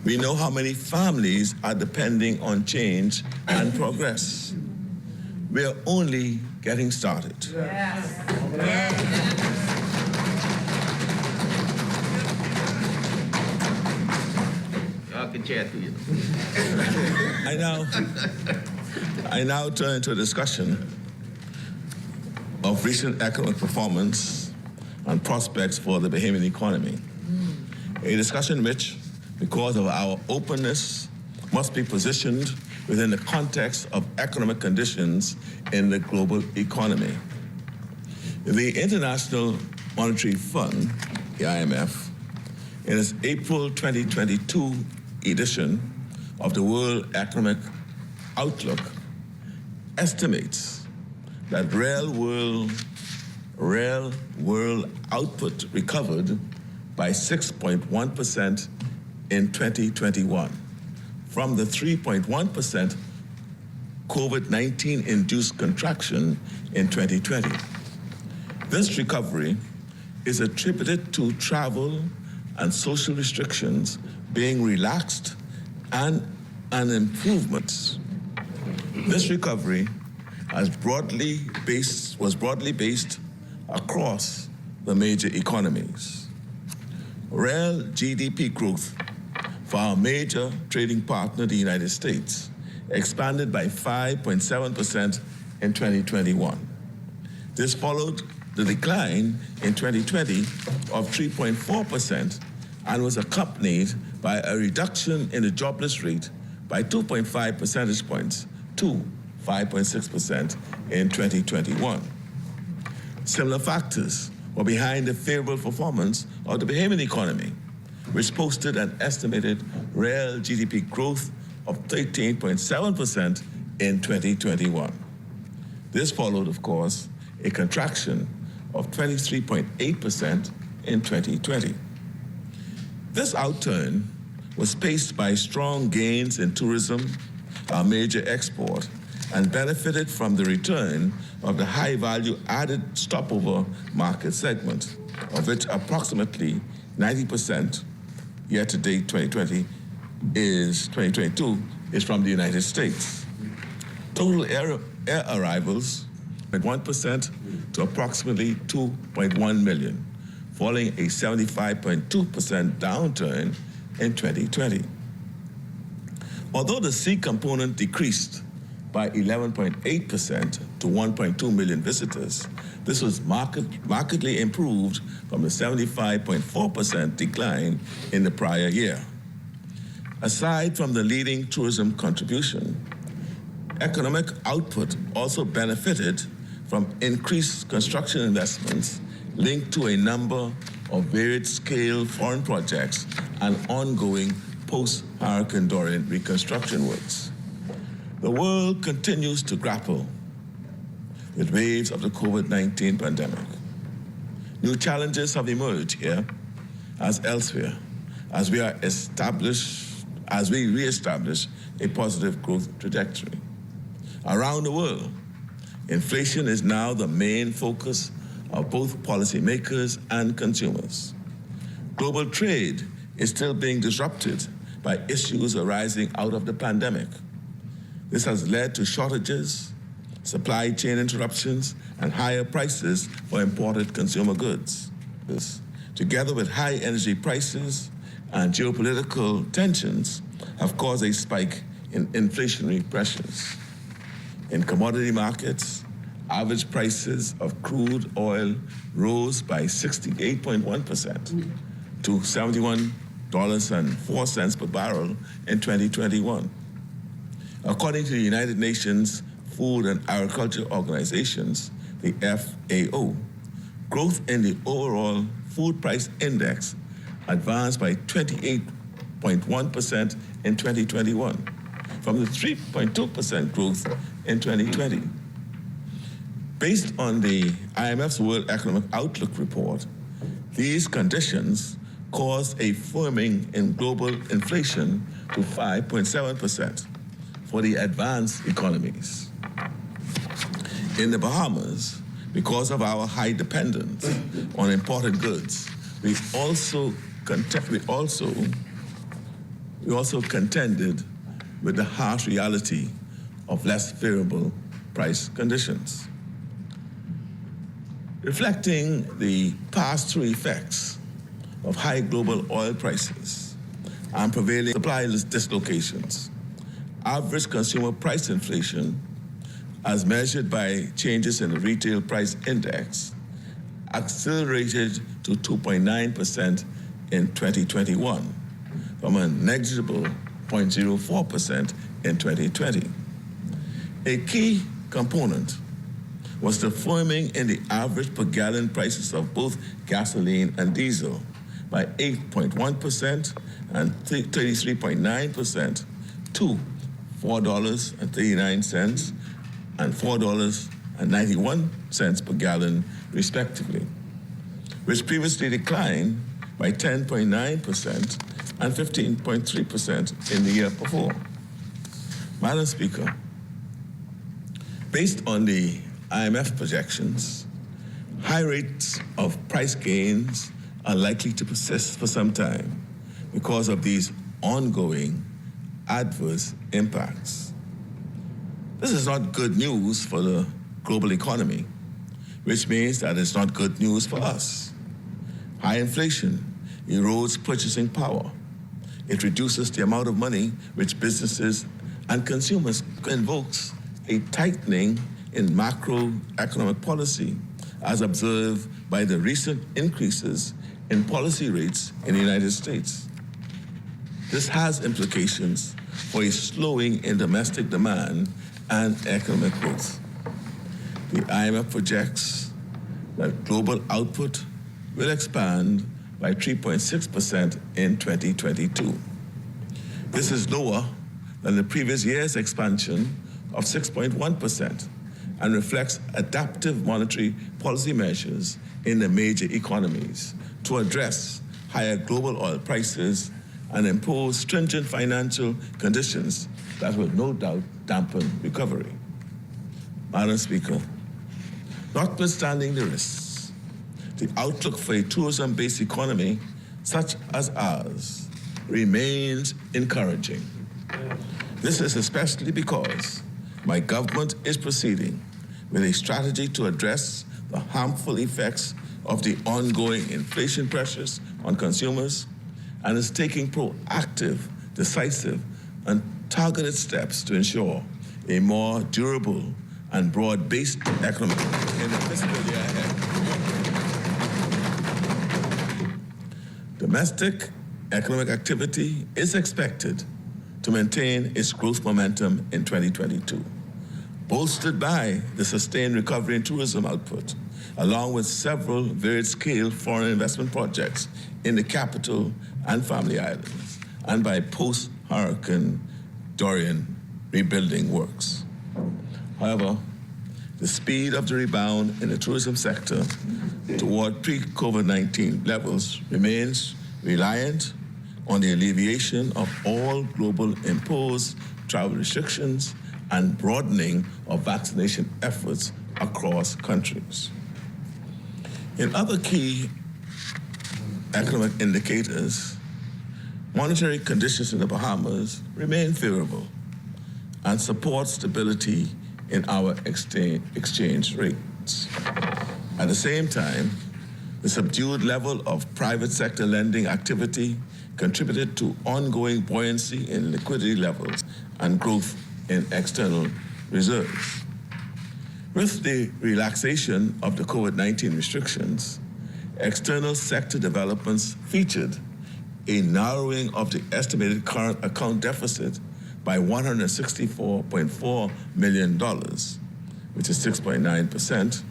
We know how many families are depending on change and progress. We are only getting started. Yes. I can chat to you. I now turn to a discussion of recent economic performance and prospects for the Bahamian economy. A discussion which, because of our openness, must be positioned within the context of economic conditions in the global economy. The International Monetary Fund, the IMF, in its April 2022 edition of the World Economic Outlook, estimates that real world output recovered by 6.1% in 2021 from the 3.1% COVID-19 induced contraction in 2020. This recovery is attributed to travel and social restrictions being relaxed and improvements. This recovery was broadly based across the major economies. Real GDP growth for our major trading partner, the United States, expanded by 5.7% in 2021. This followed the decline in 2020 of 3.4% and was accompanied by a reduction in the jobless rate by 2.5 percentage points to 5.6% in 2021. Similar factors were behind the favorable performance of the Bahamian economy, which posted an estimated real GDP growth of 13.7% in 2021. This followed, of course, a contraction of 23.8% in 2020. This outturn was paced by strong gains in tourism, our major export, and benefited from the return of the high-value added stopover market segment, of which approximately 90% year-to-date 2022 is from the United States. Total air arrivals went 1% to approximately 2.1 million, following a 75.2% downturn in 2020. Although the sea component decreased by 11.8% to 1.2 million visitors, this was markedly improved from the 75.4% decline in the prior year. Aside from the leading tourism contribution, economic output also benefited from increased construction investments linked to a number of varied scale foreign projects and ongoing post-Hurricane Dorian reconstruction works. The world continues to grapple with waves of the COVID-19 pandemic. New challenges have emerged here as elsewhere as we reestablish a positive growth trajectory. Around the world, inflation is now the main focus of both policymakers and consumers. Global trade is still being disrupted by issues arising out of the pandemic. This has led to shortages, supply chain interruptions, and higher prices for imported consumer goods. This, together with high energy prices and geopolitical tensions, have caused a spike in inflationary pressures. In commodity markets, average prices of crude oil rose by 68.1% to $71.04 per barrel in 2021. According to the United Nations Food and Agriculture Organizations, the FAO, growth in the overall food price index advanced by 28.1% in 2021 from the 3.2% growth in 2020. Based on the IMF's World Economic Outlook report, these conditions caused a firming in global inflation to 5.7% for the advanced economies. In the Bahamas, because of our high dependence on imported goods, we also contended with the harsh reality of less favorable price conditions. Reflecting the pass-through effects of high global oil prices and prevailing supply dislocations, average consumer price inflation as measured by changes in the retail price index, accelerated to 2.9% in 2021 from a negligible 0.04% in 2020. A key component was the firming in the average per gallon prices of both gasoline and diesel by 8.1% and 33.9% to $4.39 and $4.91 per gallon, respectively, which previously declined by 10.9% and 15.3% in the year before. Madam Speaker, based on the IMF projections, high rates of price gains are likely to persist for some time because of these ongoing adverse impacts. This is not good news for the global economy, which means that it's not good news for us. High inflation erodes purchasing power. It reduces the amount of money which businesses and consumers invokes a tightening in macroeconomic policy, as observed by the recent increases in policy rates in the United States. This has implications for a slowing in domestic demand and economic growth. The IMF projects that global output will expand by 3.6% in 2022. This is lower than the previous year's expansion of 6.1% and reflects adaptive monetary policy measures in the major economies to address higher global oil prices and impose stringent financial conditions that will no doubt dampen recovery. Madam Speaker, notwithstanding the risks, the outlook for a tourism-based economy such as ours remains encouraging. This is especially because my government is proceeding with a strategy to address the harmful effects of the ongoing inflation pressures on consumers and is taking proactive, decisive, and targeted steps to ensure a more durable and broad-based economy in the fiscal year ahead. Domestic economic activity is expected to maintain its growth momentum in 2022, bolstered by the sustained recovery in tourism output, along with several varied-scale foreign investment projects in the capital and Family Islands, and by post-Hurricane Dorian rebuilding works. However, the speed of the rebound in the tourism sector toward pre-COVID-19 levels remains reliant on the alleviation of all global imposed travel restrictions and broadening of vaccination efforts across countries. In other key economic indicators, monetary conditions in the Bahamas remain favorable and support stability in our exchange rates. At the same time, the subdued level of private sector lending activity contributed to ongoing buoyancy in liquidity levels and growth in external reserves. With the relaxation of the COVID-19 restrictions, external sector developments featured a narrowing of the estimated current account deficit by $164.4 million, which is 6.9%,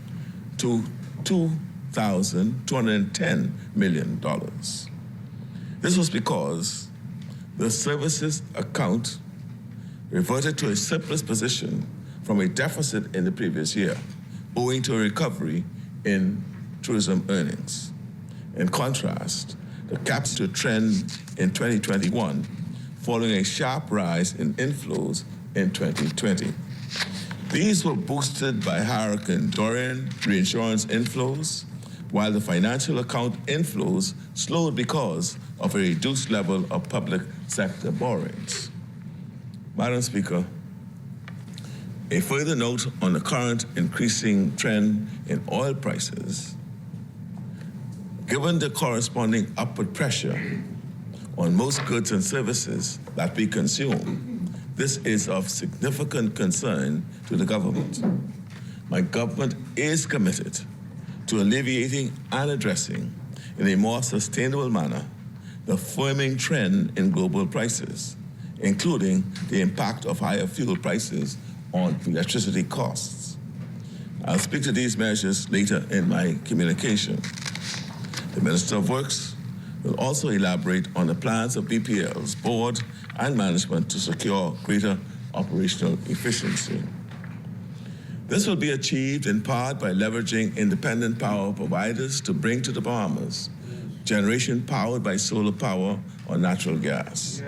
to $2,210 million. This was because the services account reverted to a surplus position from a deficit in the previous year, owing to a recovery in tourism earnings. In contrast, the caps to trend in 2021, following a sharp rise in inflows in 2020. These were boosted by Hurricane Dorian reinsurance inflows, while the financial account inflows slowed because of a reduced level of public sector borrowings. Madam Speaker, a further note on the current increasing trend in oil prices. Given the corresponding upward pressure on most goods and services that we consume, this is of significant concern to the government. My government is committed to alleviating and addressing in a more sustainable manner the firming trend in global prices, including the impact of higher fuel prices on electricity costs. I'll speak to these measures later in my communication. The Minister of Works will also elaborate on the plans of BPL's board and management to secure greater operational efficiency. This will be achieved in part by leveraging independent power providers to bring to the Bahamas generation powered by solar power or natural gas.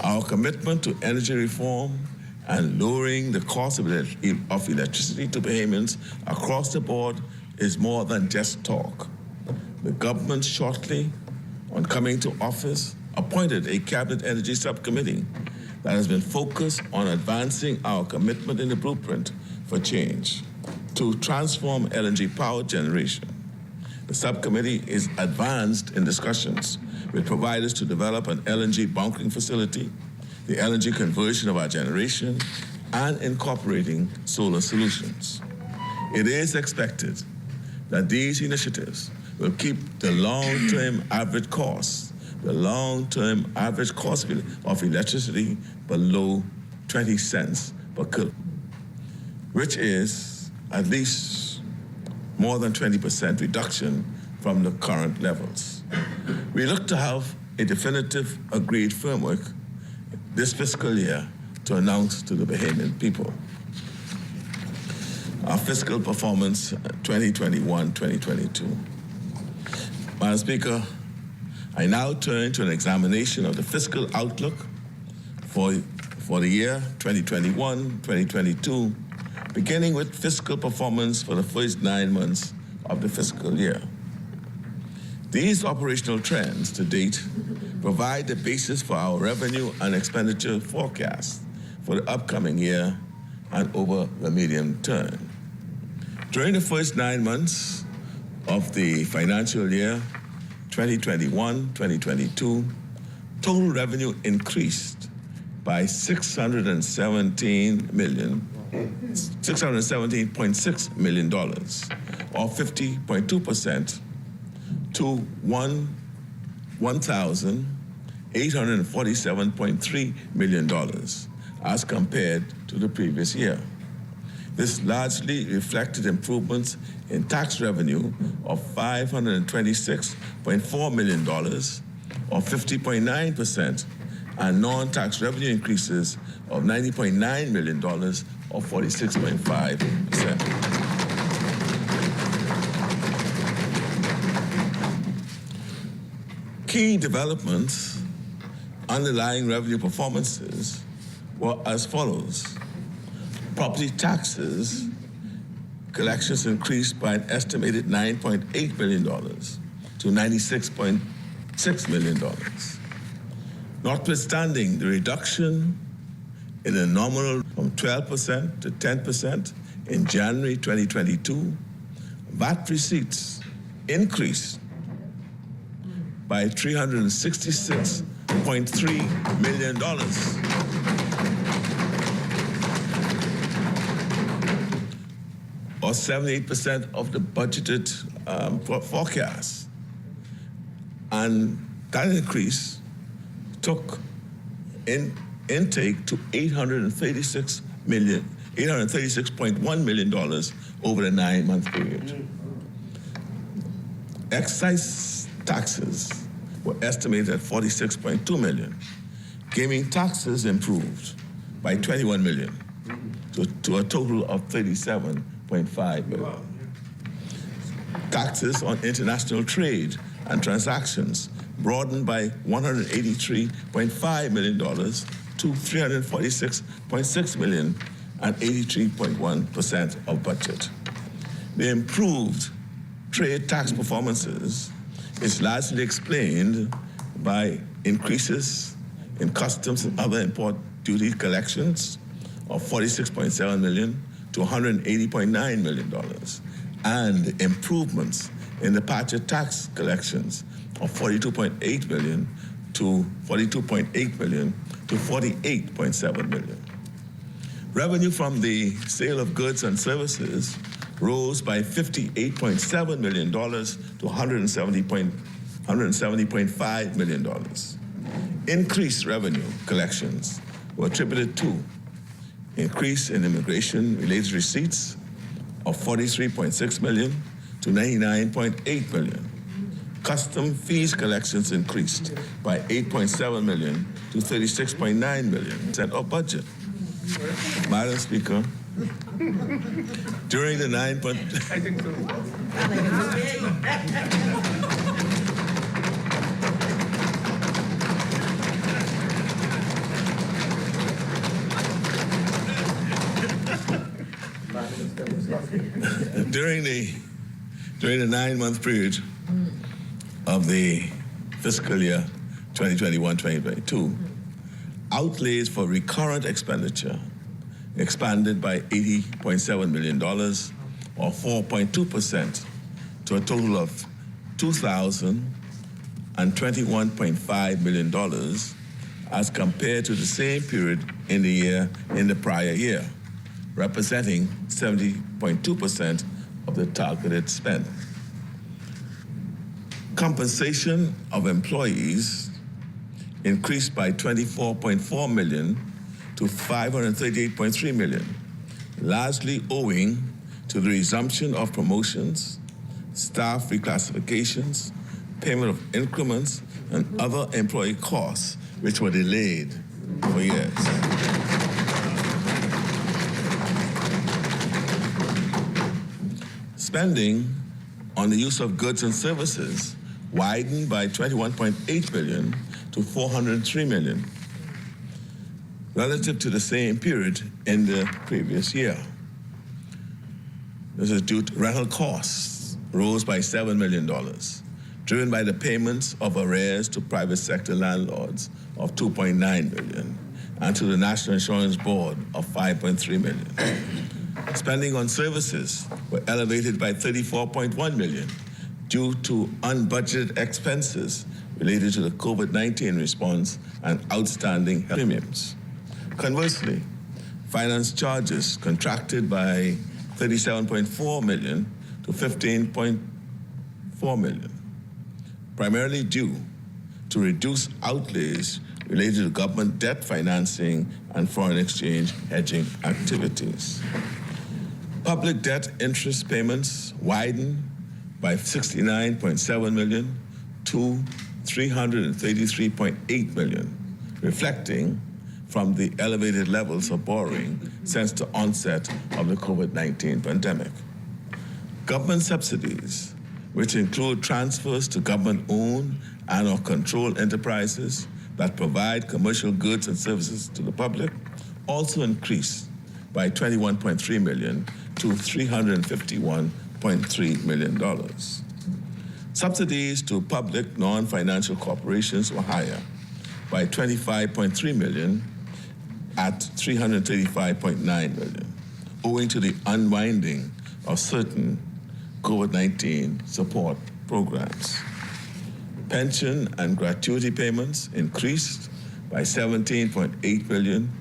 Our commitment to energy reform and lowering the cost of electricity to Bahamians across the board is more than just talk. The government shortly on coming to office appointed a cabinet energy subcommittee that has been focused on advancing our commitment in the blueprint for change to transform LNG power generation. The subcommittee is advanced in discussions with providers to develop an LNG bunkering facility, the LNG conversion of our generation, and incorporating solar solutions. It is expected that these initiatives will keep the long-term average cost of electricity below 20 cents per kilowatt, which is at least more than 20% reduction from the current levels. We look to have a definitive agreed framework this fiscal year to announce to the Bahamian people. Our fiscal performance 2021-2022. Madam Speaker, I now turn to an examination of the fiscal outlook for the year 2021-2022, beginning with fiscal performance for the first 9 months of the fiscal year. These operational trends to date provide the basis for our revenue and expenditure forecast for the upcoming year and over the medium term. During the first 9 months of the financial year 2021-2022, total revenue increased by $617.6 million, or 50.2%, to $1,847.3 million as compared to the previous year. This largely reflected improvements in tax revenue of $526.4 million, or 50.9%, and non-tax revenue increases of $90.9 million, or 46.5%. Key developments underlying revenue performances were as follows. Property taxes collections increased by an estimated $9.8 million to $96.6 million. Notwithstanding the reduction in the nominal from 12% to 10% in January 2022, VAT receipts increased by $366.3 million. Or 78% of the budgeted forecast. And that increase took intake to $836.1 million over the 9-month period. Excise taxes were estimated at $46.2 million. Gaming taxes improved by $21 million to a total of $37.5 million. Taxes on international trade and transactions broadened by $183.5 million to $346.6 million and 83.1% of budget. The improved trade tax performances is largely explained by increases in customs and other import duty collections of $46.7 million to $180.9 million, and improvements in the patch tax collections of $42.8 million to $42.8 million to $48.7 million. Revenue from the sale of goods and services rose by $58.7 million to $170.5 million. Increased revenue collections were attributed to increase in immigration-related receipts of $43.6 million to $99.8 million. Custom fees collections increased by $8.7 million to $36.9 million. Set of budget. Madam Speaker, during the 9 months. During the 9-month period of the fiscal year 2021-2022, outlays for recurrent expenditure expanded by $80.7 million, or 4.2%, to a total of $2,021.5 million as compared to the same period in the prior year, representing 70.2% of the targeted spend. Compensation of employees increased by $24.4 million to $538.3 million, largely owing to the resumption of promotions, staff reclassifications, payment of increments, and other employee costs, which were delayed for years. Spending on the use of goods and services widened by $21.8 billion to $403 million relative to the same period in the previous year. This is due to rental costs rose by $7 million, driven by the payments of arrears to private sector landlords of $2.9 million and to the National Insurance Board of $5.3 million. Spending on services were elevated by $34.1 million due to unbudgeted expenses related to the COVID-19 response and outstanding premiums. Conversely, finance charges contracted by $37.4 million to $15.4 million, primarily due to reduced outlays related to government debt financing and foreign exchange hedging activities. Public debt interest payments widened by $69.7 million to $333.8 million, reflecting from the elevated levels of borrowing since the onset of the COVID-19 pandemic. Government subsidies, which include transfers to government-owned and/or controlled enterprises that provide commercial goods and services to the public, also increased by $21.3 million to $351.3 million. Subsidies to public non-financial corporations were higher by $25.3 million at $335.9 million, owing to the unwinding of certain COVID-19 support programs. Pension and gratuity payments increased by $17.8 million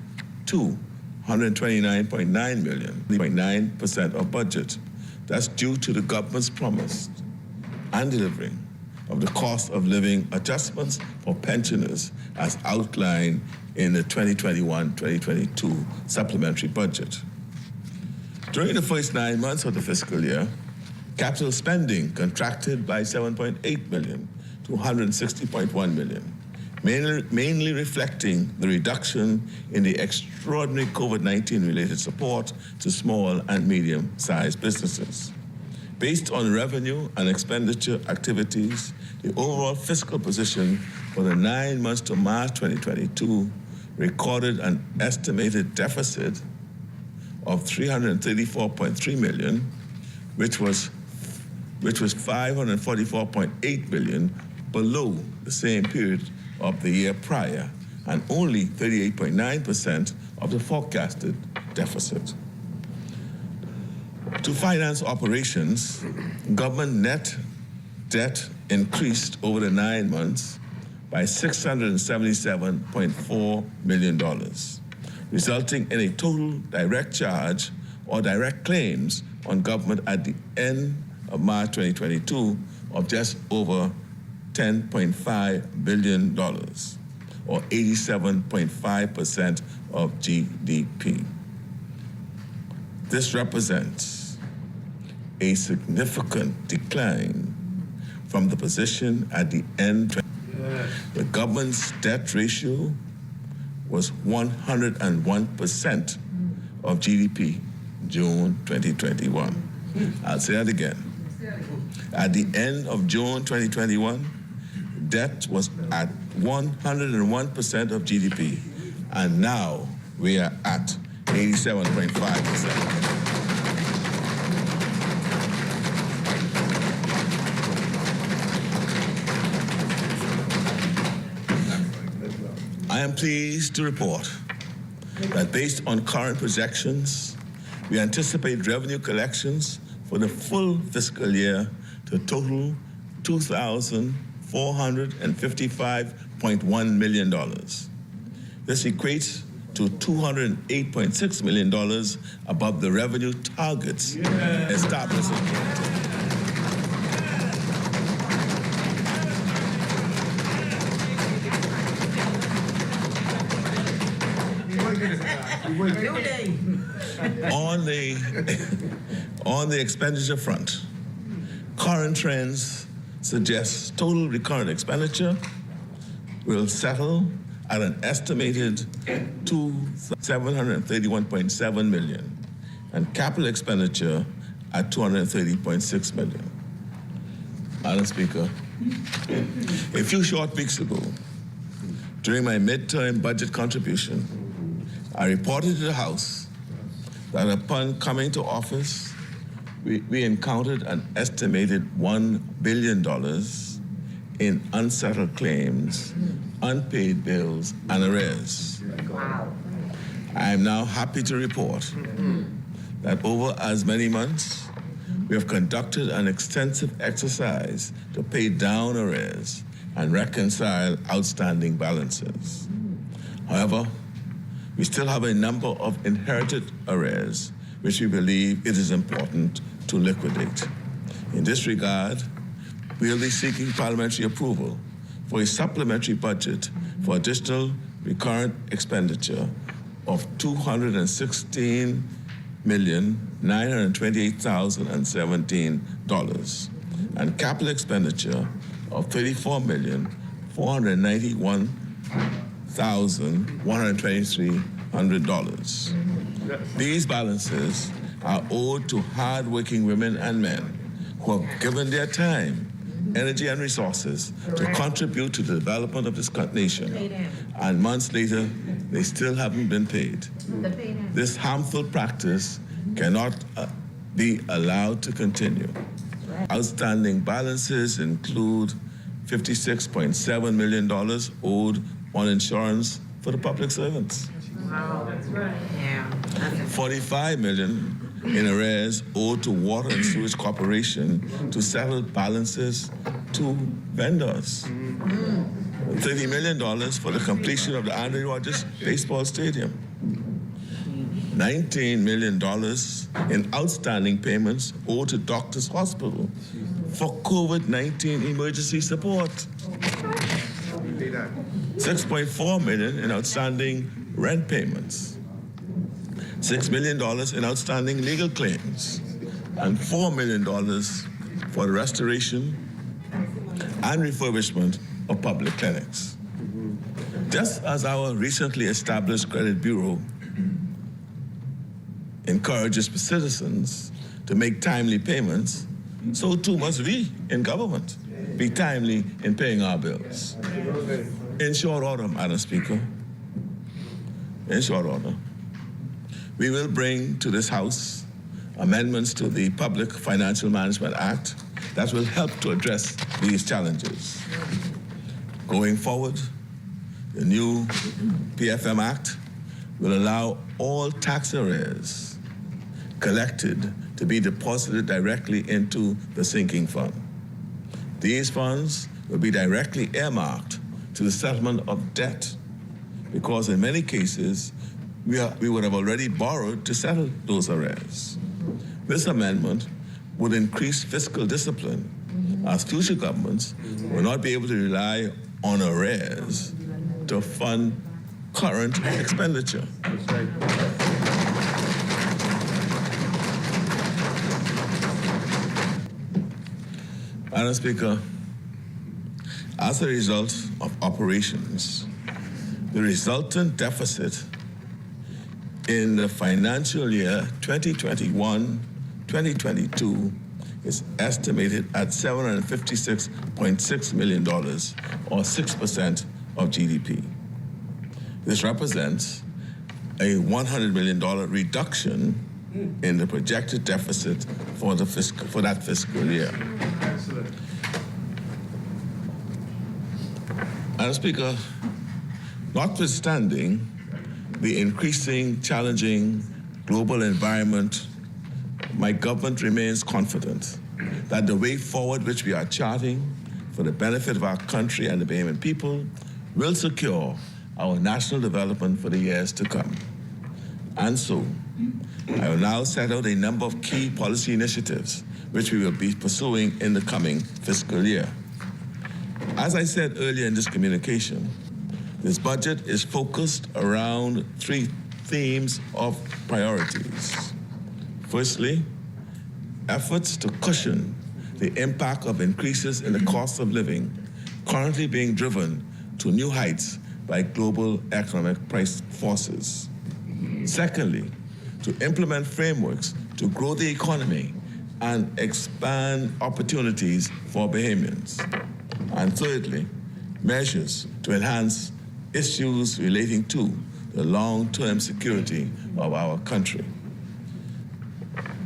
to $129.9 million, 0.9% of budget. That's due to the government's promise and delivering of the cost of living adjustments for pensioners as outlined in the 2021-2022 supplementary budget. During the first 9 months of the fiscal year, capital spending contracted by $7.8 million to $160.1 million, mainly reflecting the reduction in the extraordinary COVID-19 related support to small and medium-sized businesses. Based on revenue and expenditure activities, the overall fiscal position for the 9 months to March 2022 recorded an estimated deficit of $334.3 million, which was $544.8 million below the same period of the year prior, and only 38.9% of the forecasted deficit. To finance operations, government net debt increased over the 9 months by $677.4 million, resulting in a total direct charge or direct claims on government at the end of March 2022 of just over $10.5 billion, or 87.5% of GDP. This represents a significant decline from the position at the end. The government's debt ratio was 101% of GDP June 2021. I'll say that again. At the end of June 2021, debt was at 101% of GDP, and now we are at 87.5%. I am pleased to report that based on current projections, we anticipate revenue collections for the full fiscal year to total $2,455.1 million. This equates to $208.6 million above the revenue targets established. On the expenditure front, current trends suggest total recurrent expenditure will settle at an estimated $731.7 million, and capital expenditure at $230.6 million. Madam Speaker, a few short weeks ago, during my midterm budget contribution, I reported to the House that upon coming to office, we encountered an estimated $1 billion in unsettled claims, unpaid bills, and arrears. Wow. I am now happy to report that over as many months, we have conducted an extensive exercise to pay down arrears and reconcile outstanding balances. However, we still have a number of inherited arrears which we believe it is important to liquidate. In this regard, we'll be seeking parliamentary approval for a supplementary budget for additional recurrent expenditure of $216,928,017 and capital expenditure of $34,491,123. These balances are owed to hard-working women and men who have given their time, energy, and resources to contribute to the development of this nation. And months later, they still haven't been paid. This harmful practice cannot be allowed to continue. Outstanding balances include $56.7 million owed on insurance for the public servants. Wow, that's right. Yeah. $45 million in arrears owed to Water and Sewage Corporation to settle balances to vendors. $30 million for the completion of the Andre Rogers Baseball Stadium. $19 million in outstanding payments owed to Doctors Hospital for COVID-19 emergency support. $6.4 million in outstanding rent payments. $6 million in outstanding legal claims, and $4 million for the restoration and refurbishment of public clinics. Just as our recently established credit bureau encourages citizens to make timely payments, so too must we in government be timely in paying our bills. In short order, Madam Speaker, in short order, we will bring to this House amendments to the Public Financial Management Act that will help to address these challenges. Going forward, the new PFM Act will allow all tax arrears collected to be deposited directly into the sinking fund. These funds will be directly earmarked to the settlement of debt, because in many cases, we would have already borrowed to settle those arrears. This amendment would increase fiscal discipline, as future governments will not be able to rely on arrears to fund current expenditure. Madam Speaker, as a result of operations, the resultant deficit in the financial year 2021-2022 is estimated at $756.6 million, or 6% of GDP. This represents a $100 million reduction in the projected deficit for that fiscal year. Madam Speaker, notwithstanding the increasing, challenging global environment, my government remains confident that the way forward which we are charting for the benefit of our country and the Bahamian people will secure our national development for the years to come. And so, I will now set out a number of key policy initiatives which we will be pursuing in the coming fiscal year. As I said earlier in this communication, this budget is focused around three themes of priorities. Firstly, efforts to cushion the impact of increases in the cost of living currently being driven to new heights by global economic price forces. Secondly, to implement frameworks to grow the economy and expand opportunities for Bahamians. And thirdly, measures to enhance issues relating to the long-term security of our country.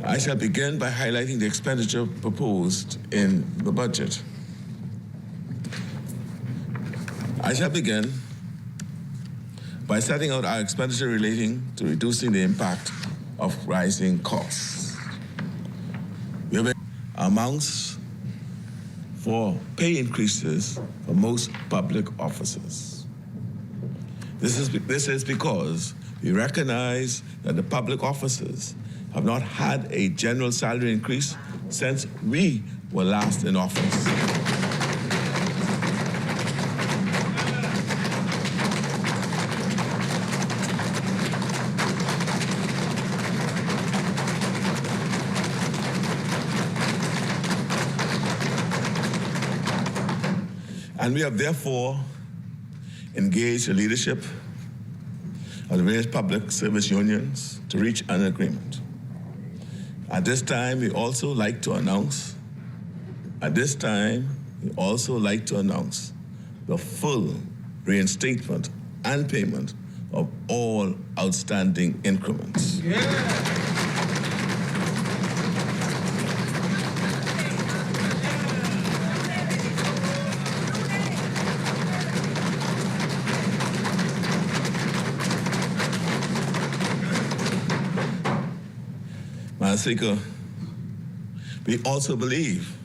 I shall begin by highlighting the expenditure proposed in the budget. I shall begin by setting out our expenditure relating to reducing the impact of rising costs. We have amounts for pay increases for most public officers. This is because we recognize that the public officers have not had a general salary increase since we were last in office. And we have therefore engaged the leadership of the various public service unions to reach an agreement. At this time, we also like to announce the full reinstatement and payment of all outstanding increments. Madam Speaker, we also believe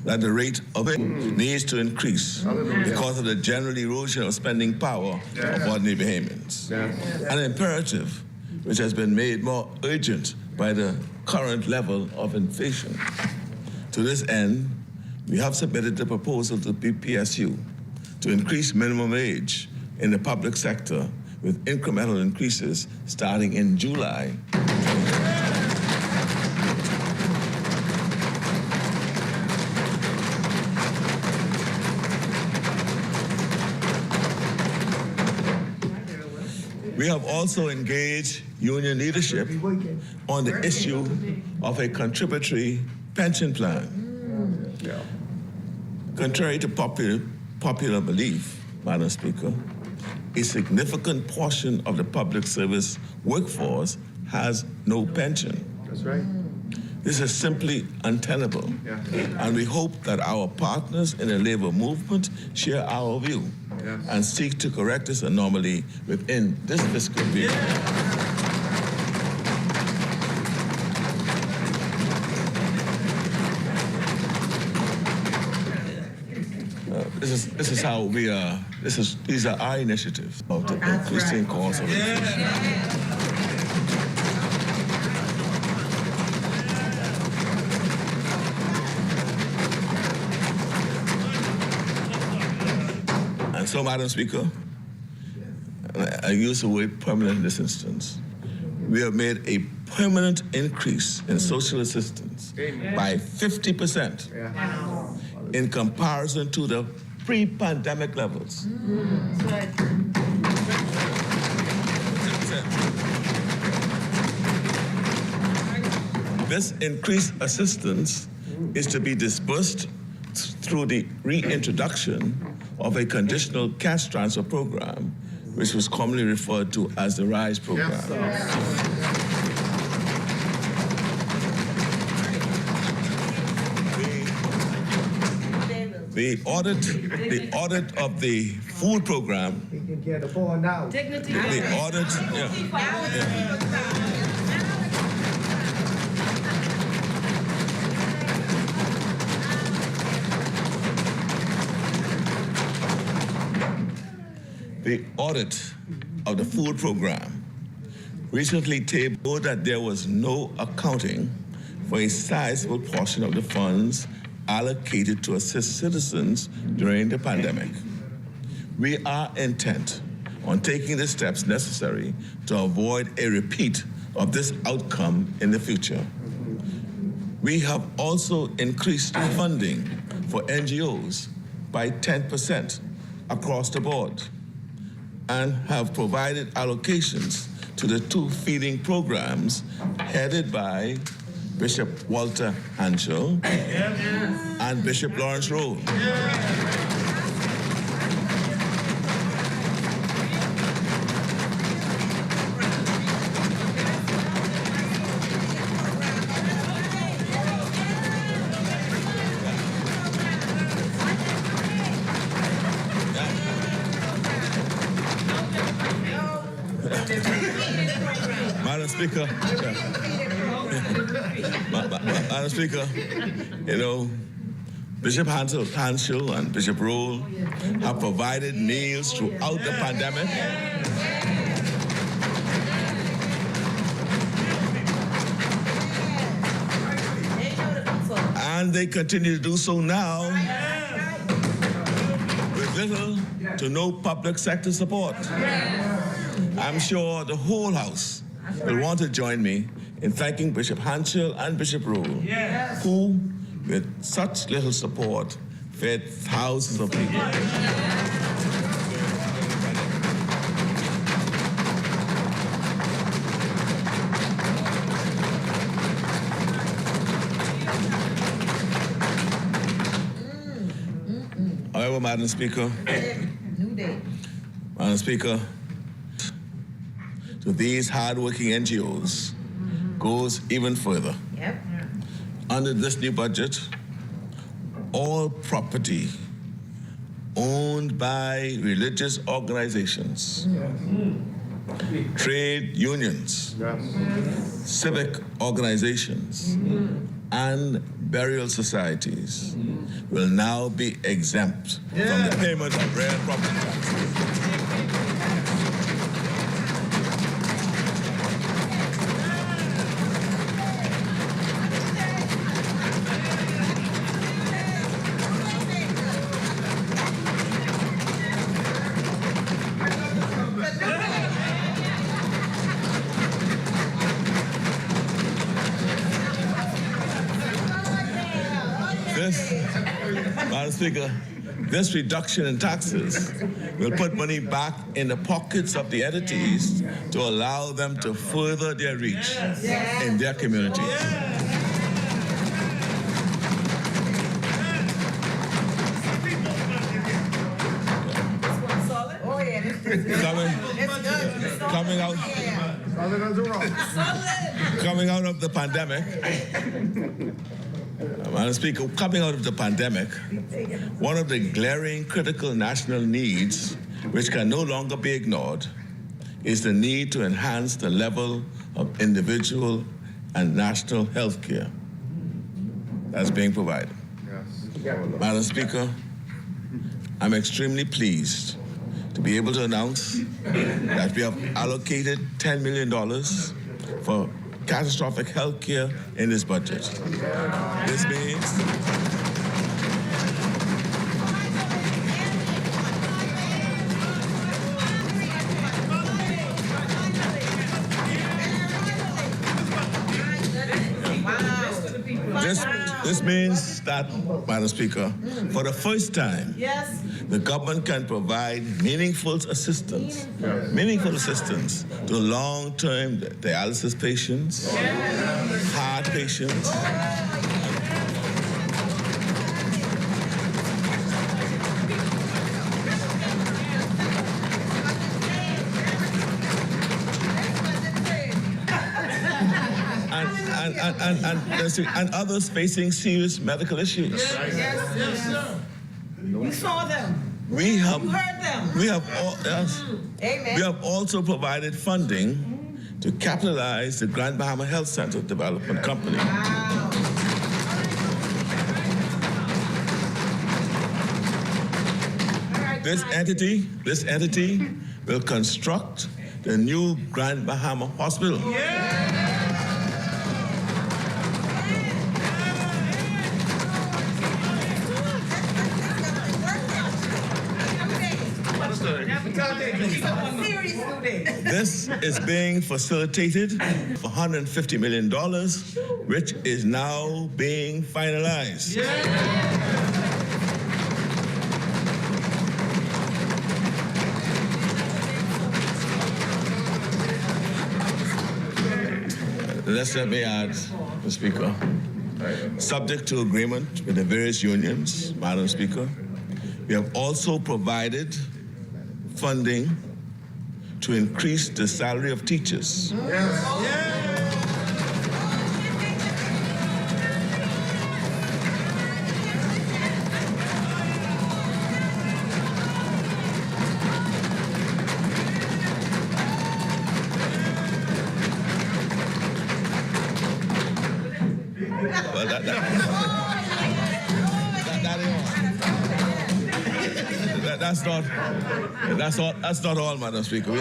that the rate of it needs to increase because of the general erosion of spending power of ordinary Bahamians. An imperative which has been made more urgent by the current level of inflation. To this end, we have submitted the proposal to the PSU to increase minimum wage in the public sector with incremental increases starting in July. We have also engaged union leadership on the issue of a contributory pension plan. Contrary to popular belief, Madam Speaker, a significant portion of the public service workforce has no pension. That's right. This is simply untenable, and we hope that our partners in the labor movement share our view and seek to correct this anomaly within this fiscal period. this is how we are. These are our initiatives of the increasing cost of education. And so, Madam Speaker, I use the word permanent in this instance. We have made a permanent increase in social assistance by 50% in comparison to the pre-pandemic levels. This increased assistance is to be disbursed through the reintroduction of a conditional cash transfer program, which was commonly referred to as the RISE program. The audit of the food program. Dignity. The audit. The audit of the food program recently tabled that there was no accounting for a sizable portion of the funds allocated to assist citizens during the pandemic. We are intent on taking the steps necessary to avoid a repeat of this outcome in the future. We have also increased funding for NGOs by 10% across the board and have provided allocations to the 2 feeding programs headed by Bishop Walter Hanschel and Bishop Lawrence Rowe. Madam Speaker, Madam Speaker, you know, Bishop Hanschel and Bishop Rowe have provided meals throughout the pandemic. And they continue to do so now with little to no public sector support. I'm sure the whole House will want to join me in thanking Bishop Hanschel and Bishop Rowe, who, with such little support, fed thousands of people. However, Madam Speaker, to these hardworking NGOs goes even further. Yep. Under this new budget, all property owned by religious organizations, trade unions, civic organizations, and burial societies will now be exempt from the payment of real property taxes. Madam Speaker, this reduction in taxes will put money back in the pockets of the entities to allow them to further their reach in their communities. Coming out of the pandemic, Madam Speaker, coming out of the pandemic, one of the glaring critical national needs, which can no longer be ignored, is the need to enhance the level of individual and national health care that's being provided. Madam Speaker, I'm extremely pleased to be able to announce that we have allocated $10 million for catastrophic health care in this budget. This means This means that, Madam Speaker, for the first time, the government can provide meaningful assistance to long-term dialysis patients, heart patients, and others facing serious medical issues. Yes. You saw them. You heard them. We have also provided funding to capitalize the Grand Bahama Health Center Development Company. Wow. This entity will construct the new Grand Bahama Hospital. This is being facilitated for $150 million, which is now being finalized. Let me add, Mr. Speaker, subject to agreement with the various unions, Madam Speaker, we have also provided funding to increase the salary of teachers. Well, that's not all, Madam Speaker. We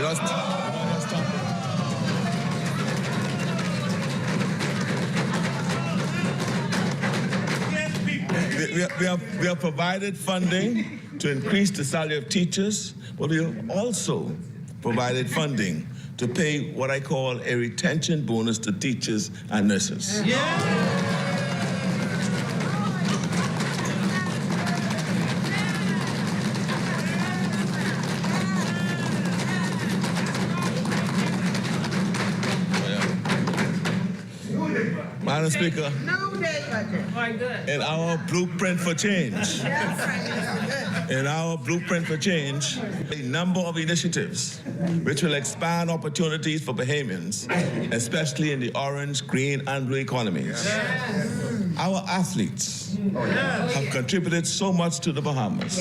have provided funding to increase the salary of teachers, but we have also provided funding to pay what I call a retention bonus to teachers and nurses. Madam Speaker, in our blueprint for change, a number of initiatives which will expand opportunities for Bahamians, especially in the orange, green, and blue economies. Our athletes have contributed so much to the Bahamas.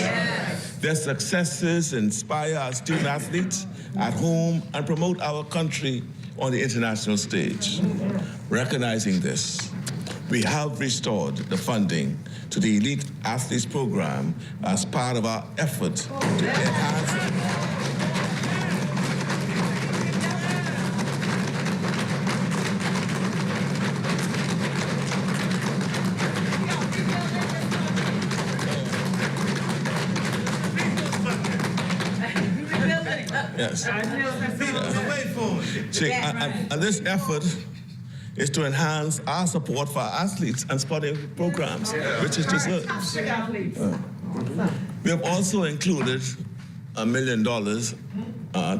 Their successes inspire our student athletes at home and promote our country on the international stage. Recognizing this, we have restored the funding to the Elite Athletes Program as part of our effort to enhance Yes. See, and this effort is to enhance our support for our athletes and sporting programs, which is deserved. We have also included $1 million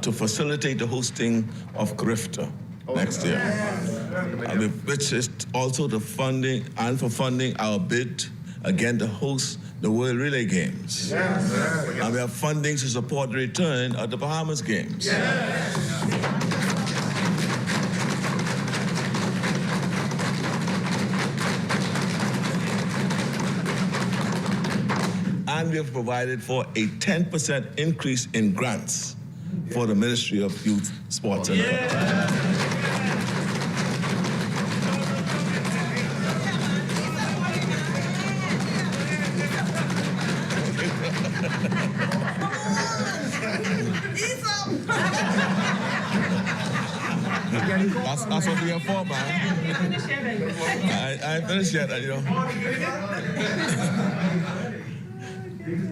to facilitate the hosting of CRIFTA next year, which is also the funding our bid again to host the World Relay Games. And we have funding to support the return of the Bahamas Games. And we have provided for a 10% increase in grants for the Ministry of Youth, Sports and That's what we are for, man. I ain't finished yet, you know.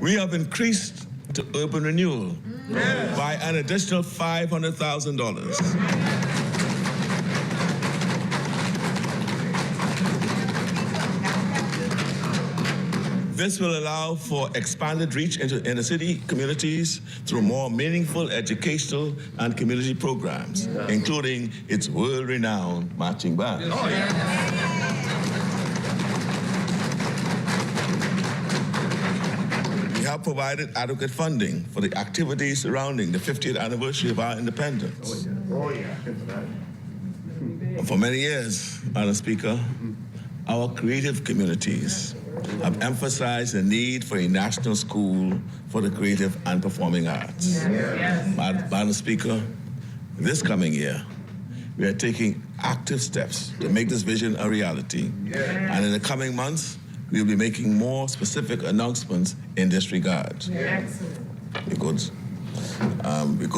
We have increased to urban renewal by an additional $500,000. This will allow for expanded reach into inner city communities through more meaningful educational and community programs, including its world-renowned marching band. Oh, yeah. We have provided adequate funding for the activities surrounding the 50th anniversary of our independence. Oh, yeah. For many years, Madam Speaker, our creative communities have emphasized the need for a national school for the creative and performing arts. Yes. Madam Speaker, this coming year, we are taking active steps to make this vision a reality. Yes. And in the coming months, we will be making more specific announcements in this regard. Yes. We go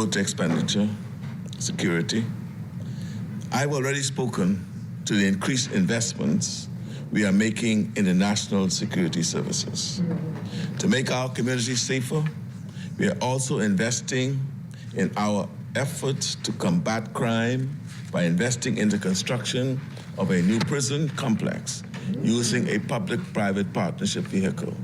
to expenditure, security. I've already spoken to the increased investments we are making in the national security services. To make our communities safer, we are also investing in our efforts to combat crime by investing in the construction of a new prison complex using a public-private partnership vehicle.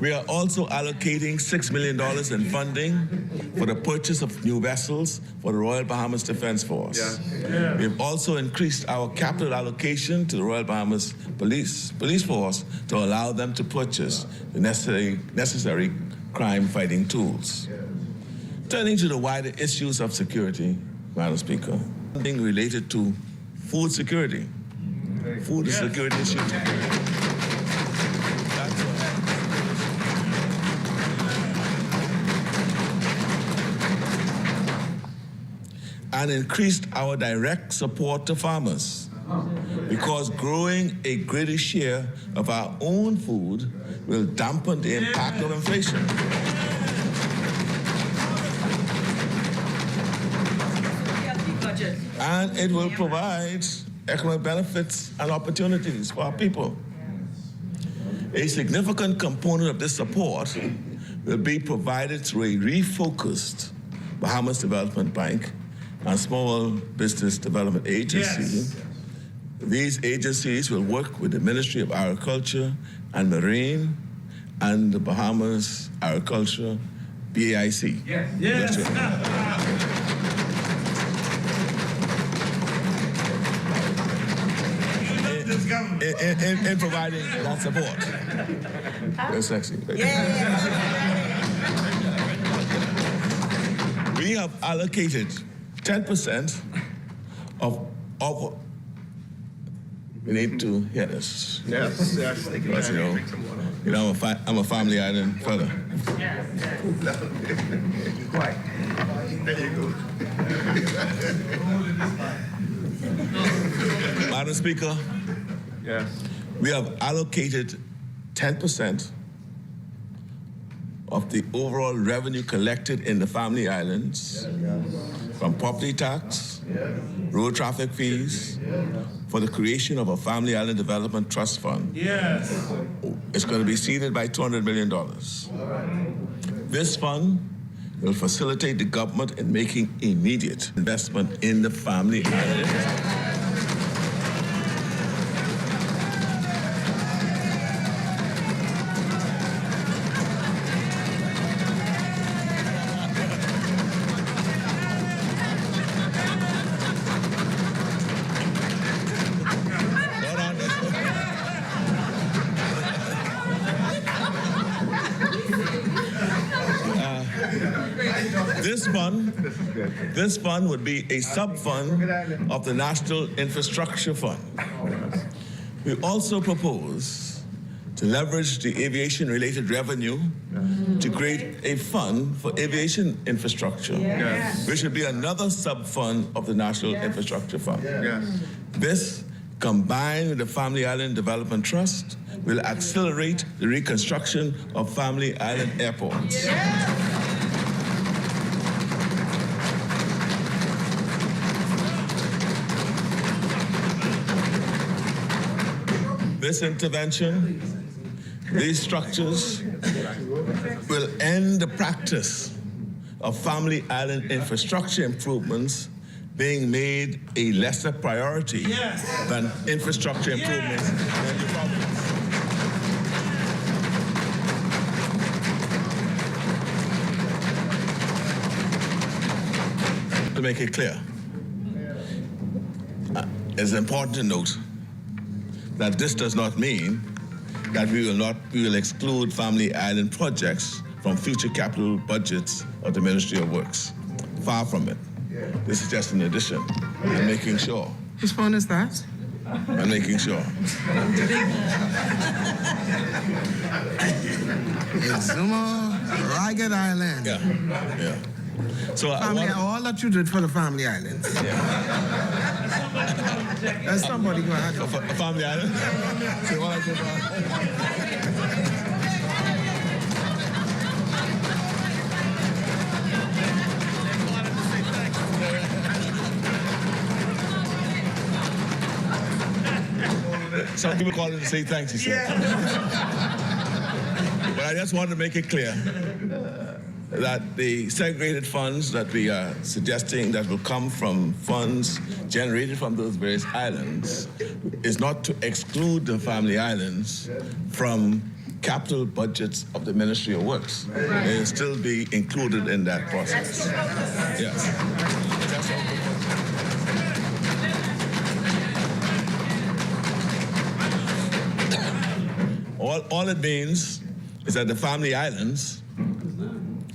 We are also allocating $6 million in funding for the purchase of new vessels for the Royal Bahamas Defense Force. Yeah. We have also increased our capital allocation to the Royal Bahamas Police Force to allow them to purchase the necessary crime-fighting tools. Turning to the wider issues of security, Madam Speaker, something related to food security. Food security issues. And increased our direct support to farmers, because growing a greater share of our own food will dampen the impact of inflation. And it will provide economic benefits and opportunities for our people. A significant component of this support will be provided through a refocused Bahamas Development Bank and Small Business Development Agency. Yes. These agencies will work with the Ministry of Agriculture and Marine and the Bahamas Agriculture, BAIC. Yes. Yes. In providing that support. Very sexy. Yeah. We have allocated 10% of we need to hear this. Yes. Because, you know, I'm a family island fella. Yes. Quiet. There you go. Madam Speaker, yes, we have allocated 10% of the overall revenue collected in the family islands from property tax, road traffic fees, for the creation of a Family Island Development Trust Fund. Yes. It's going to be seeded by $200 million. This fund will facilitate the government in making immediate investment in the family islands. This fund would be a sub-fund of the National Infrastructure Fund. We also propose to leverage the aviation-related revenue to create a fund for aviation infrastructure, which would be another sub-fund of the National Infrastructure Fund. This combined with the Family Island Development Trust, will accelerate the reconstruction of Family Island airports. This intervention, these structures, will end the practice of Family Island infrastructure improvements being made a lesser priority than infrastructure improvements in the province. To make it clear, it's important to note that this does not mean that we will exclude Family Island projects from future capital budgets of the Ministry of Works. Far from it. This is just an addition. I'm making sure. Whose phone is that? I'm making sure. Exuma, Ragged Island. Yeah. So All that you did for the Family Islands. There's somebody going to have Family Island? So what I did Some people call it to say thanks, he said. But I just wanted to make it clear that the segregated funds that we are suggesting that will come from funds generated from those various islands is not to exclude the Family Islands from capital budgets of the Ministry of Works. They will still be included in that process. Yes. That's all. All it means is that the Family Islands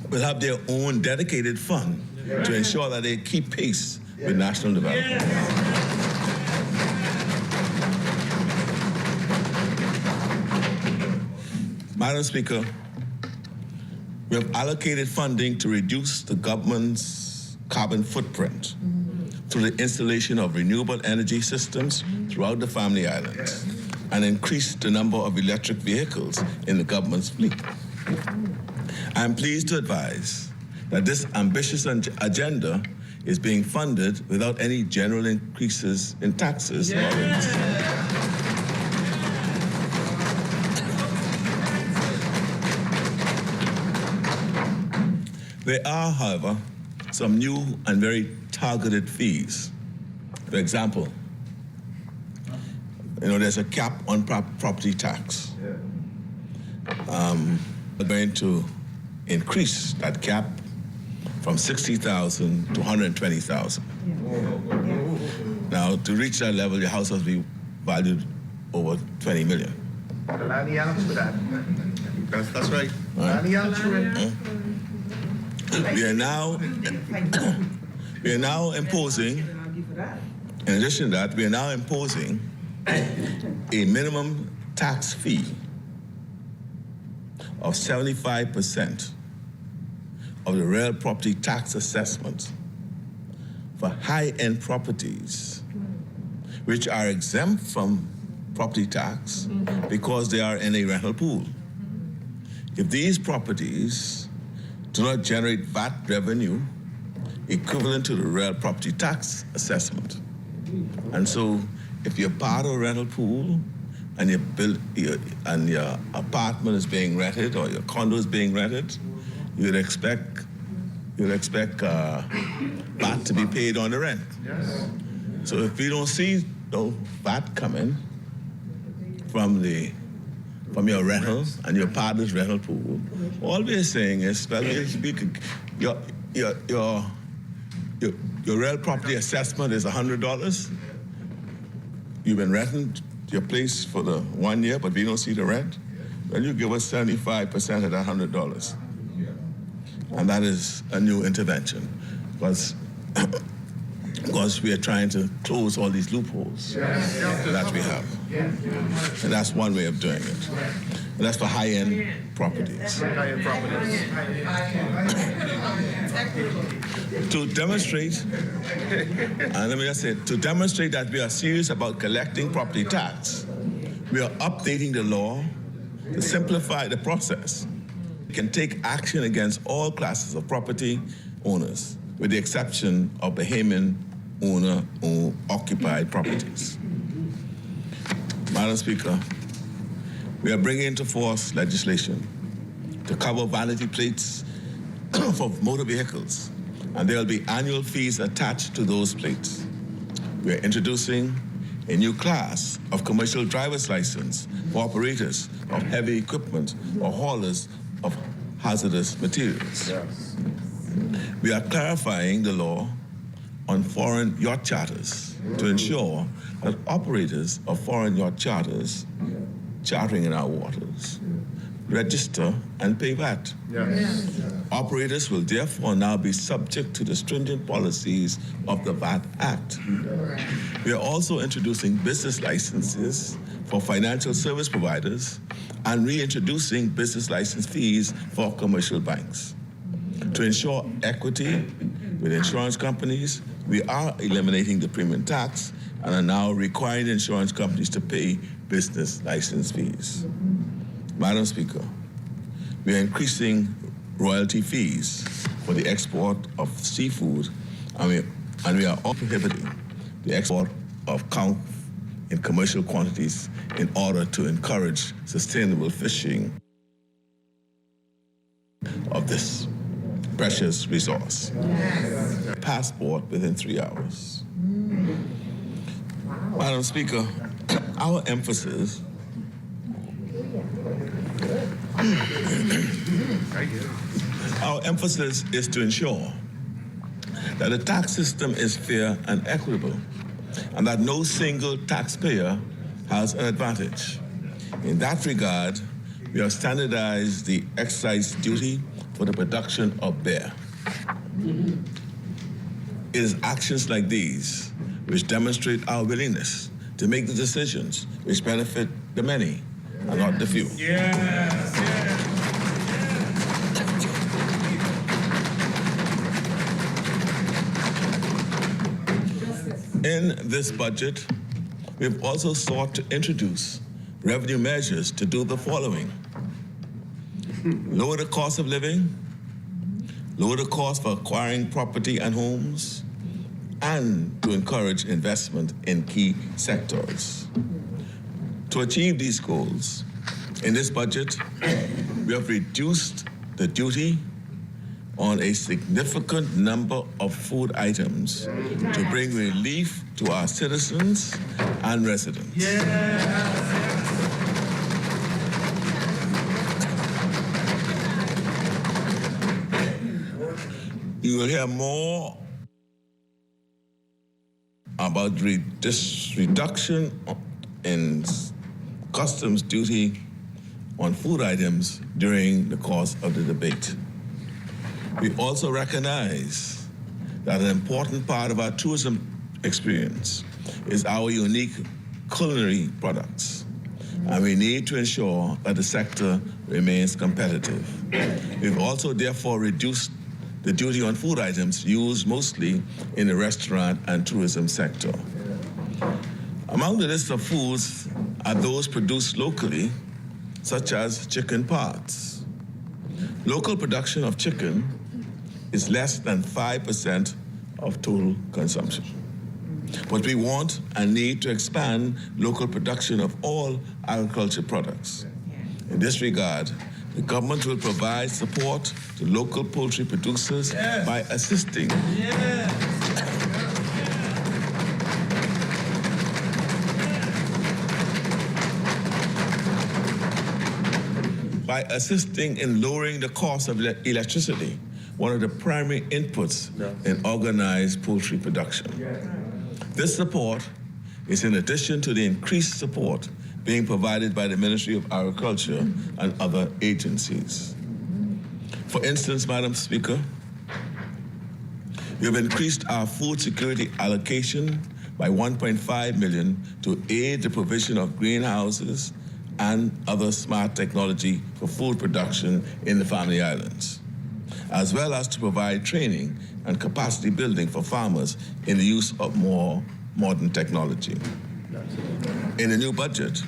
will have their own dedicated fund to ensure that they keep pace with national development. Madam Speaker, we have allocated funding to reduce the government's carbon footprint through the installation of renewable energy systems throughout the Family Islands and increase the number of electric vehicles in the government's fleet. I am pleased to advise that this ambitious agenda is being funded without any general increases in taxes. There are, however, some new and very targeted fees. For example, there's a cap on property tax. We're going to increase that cap from 60,000 to 120,000. Now, to reach that level, your house has to be valued over 20 million. That's right. We are now imposing, in addition to that, we are now imposing a minimum tax fee of 75% of the real property tax assessment for high-end properties, which are exempt from property tax because they are in a rental pool. If these properties do not generate VAT revenue equivalent to the real property tax assessment, and so if you're part of a rental pool and your apartment is being rented or your condo is being rented, you'd expect VAT to be paid on the rent. Yes. So if we don't see no VAT coming from your rental and your partner's rental pool, all we're saying is, well, your real property assessment is $100. You've been renting your place for the 1 year, but we don't see the rent. Well, you give us 75% of that $100. And that is a new intervention because we are trying to close all these loopholes that we have. And that's one way of doing it. And that's for high-end properties. To demonstrate, and let me just say, to demonstrate that we are serious about collecting property tax, we are updating the law to simplify the process. We can take action against all classes of property owners, with the exception of Bahamian owner-occupied properties. Madam Speaker, we are bringing into force legislation to cover vanity plates for motor vehicles, and there will be annual fees attached to those plates. We are introducing a new class of commercial driver's license for operators of heavy equipment or haulers of hazardous materials. Yes. We are clarifying the law on foreign yacht charters to ensure that operators of foreign yacht charters chartering in our waters register and pay VAT. Yes. Operators will therefore now be subject to the stringent policies of the VAT Act. We are also introducing business licenses for financial service providers and reintroducing business license fees for commercial banks. To ensure equity with insurance companies, we are eliminating the premium tax and are now requiring insurance companies to pay business license fees. Madam Speaker, we are increasing royalty fees for the export of seafood, and we are also prohibiting the export of conch in commercial quantities in order to encourage sustainable fishing of this precious resource. Yes. Passport within 3 hours. Wow. Madam Speaker, our emphasis is to ensure that the tax system is fair and equitable, and that no single taxpayer has an advantage. In that regard, we have standardized the excise duty for the production of beer. It is actions like these which demonstrate our willingness to make the decisions which benefit the many and not the few. Yes. In this budget, we've also sought to introduce revenue measures to do the following: lower the cost of living, lower the cost for acquiring property and homes, and to encourage investment in key sectors. To achieve these goals, in this budget, we have reduced the duty on a significant number of food items to bring relief to our citizens and residents. You will hear more about this reduction in customs duty on food items during the course of the debate. We also recognize that an important part of our tourism experience is our unique culinary products, and we need to ensure that the sector remains competitive. We've also therefore reduced the duty on food items used mostly in the restaurant and tourism sector. Among the list of foods are those produced locally, such as chicken parts. Local production of chicken is less than 5% of total consumption. But we want and need to expand local production of all agriculture products. In this regard, the government will provide support to local poultry producers by assisting in lowering the cost of electricity, one of the primary inputs in organized poultry production. This support is in addition to the increased support being provided by the Ministry of Agriculture and other agencies. For instance, Madam Speaker, we have increased our food security allocation by $1.5 million to aid the provision of greenhouses and other smart technology for food production in the Family Islands, as well as to provide training and capacity building for farmers in the use of more modern technology. In the new budget,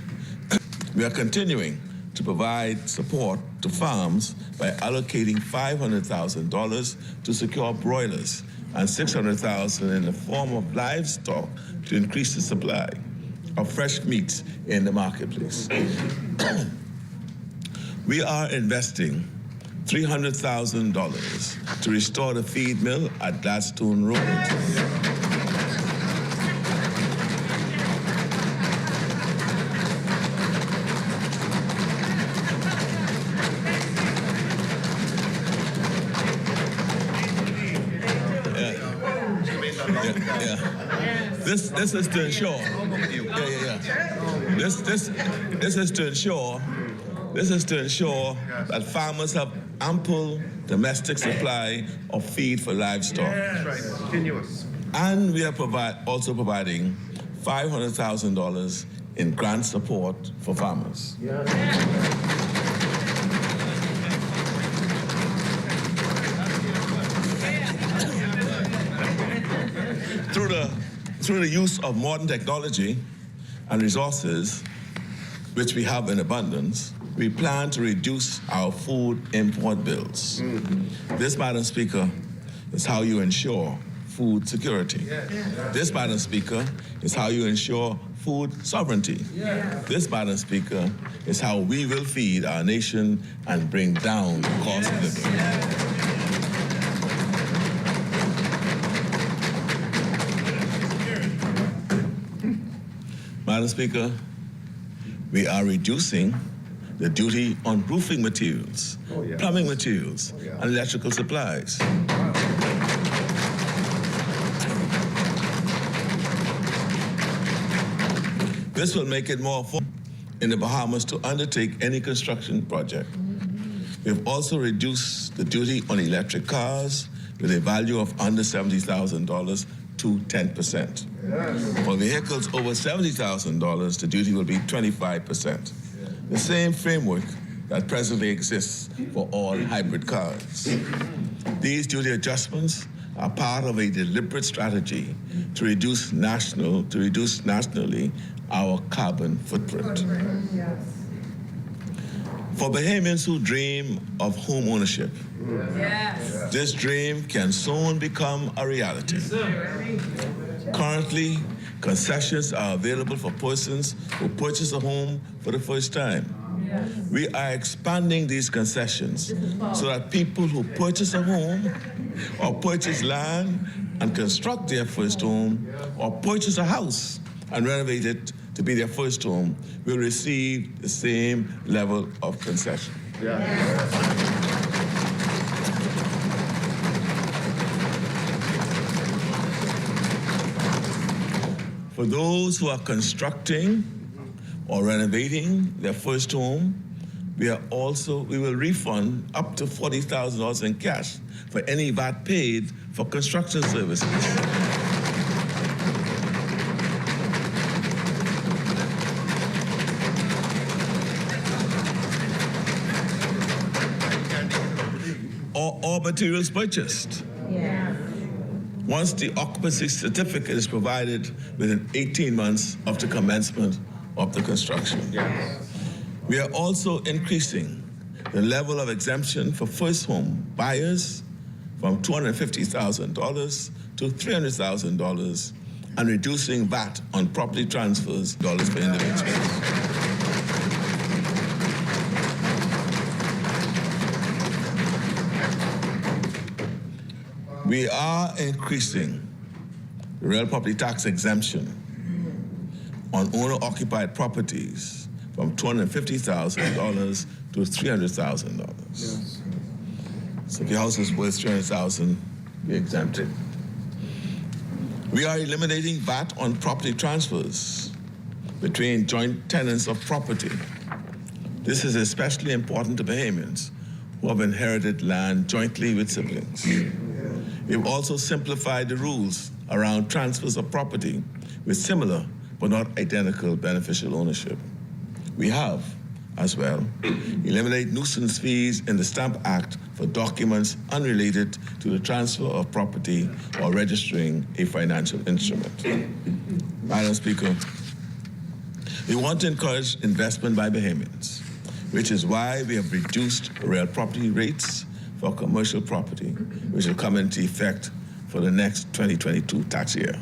we are continuing to provide support to farms by allocating $500,000 to secure broilers and $600,000 in the form of livestock to increase the supply of fresh meats in the marketplace. We are investing $300,000 to restore the feed mill at Gladstone Road. This is to ensure. This is to ensure that farmers have ample domestic supply of feed for livestock. Continuous. And we are also providing $500,000 in grant support for farmers. Through the use of modern technology and resources, which we have in abundance, we plan to reduce our food import bills. This, Madam Speaker, is how you ensure food security. This, Madam Speaker, is how you ensure food sovereignty. This, Madam Speaker, is how we will feed our nation and bring down the cost of living. Madam Speaker, we are reducing the duty on roofing materials, plumbing materials, and electrical supplies. This will make it more affordable in the Bahamas to undertake any construction project. We've also reduced the duty on electric cars with a value of under $70,000 to 10%. For vehicles over $70,000, the duty will be 25%. The same framework that presently exists for all hybrid cars. These duty adjustments are part of a deliberate strategy to reduce nationally our carbon footprint. For Bahamians who dream of home ownership, this dream can soon become a reality. Currently, concessions are available for persons who purchase a home for the first time. We are expanding these concessions so that people who purchase a home or purchase land and construct their first home or purchase a house and renovate it to be their first home will receive the same level of concession. For those who are constructing or renovating their first home, we will refund up to $40,000 in cash for any VAT paid for construction services. Or materials purchased. Once the occupancy certificate is provided within 18 months of the commencement of the construction. We are also increasing the level of exemption for first home buyers from $250,000 to $300,000 and reducing VAT on property transfers dollars per individual. We are increasing the real property tax exemption on owner-occupied properties from $250,000 to $300,000. So if your house is worth $300,000, you're exempted. We are eliminating VAT on property transfers between joint tenants of property. This is especially important to Bahamians who have inherited land jointly with siblings. We've also simplified the rules around transfers of property with similar but not identical beneficial ownership. We have, as well, eliminate nuisance fees in the Stamp Act for documents unrelated to the transfer of property or registering a financial instrument. Madam Speaker, we want to encourage investment by Bahamians, which is why we have reduced real property rates for commercial property, which will come into effect for the next 2022 tax year.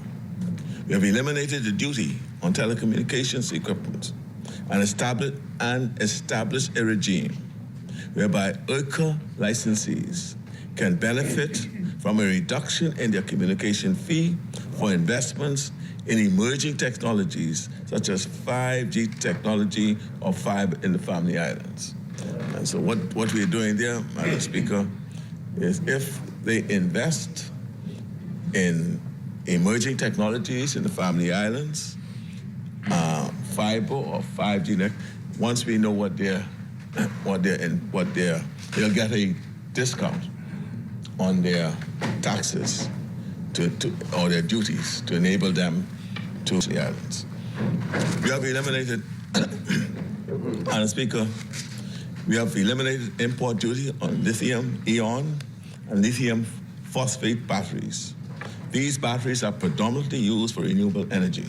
We have eliminated the duty on telecommunications equipment and established a regime whereby IRCA licensees can benefit from a reduction in their communication fee for investments in emerging technologies such as 5G technology or fiber in the Family Islands. And so what we're doing there, Madam Speaker, is if they invest in emerging technologies in the Family Islands, fiber or 5G, once we know they'll get a discount on their taxes or their duties to enable them to the islands. We have eliminated, Madam Speaker, we have eliminated import duty on lithium-ion and lithium phosphate batteries. These batteries are predominantly used for renewable energy.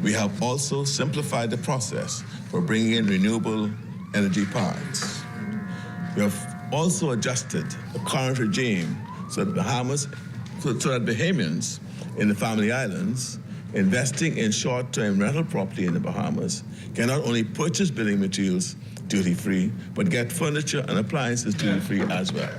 We have also simplified the process for bringing in renewable energy parks. We have also adjusted the current regime so that Bahamians in the Family Islands investing in short-term rental property in the Bahamas can not only purchase building materials duty-free, but get furniture and appliances duty-free as well.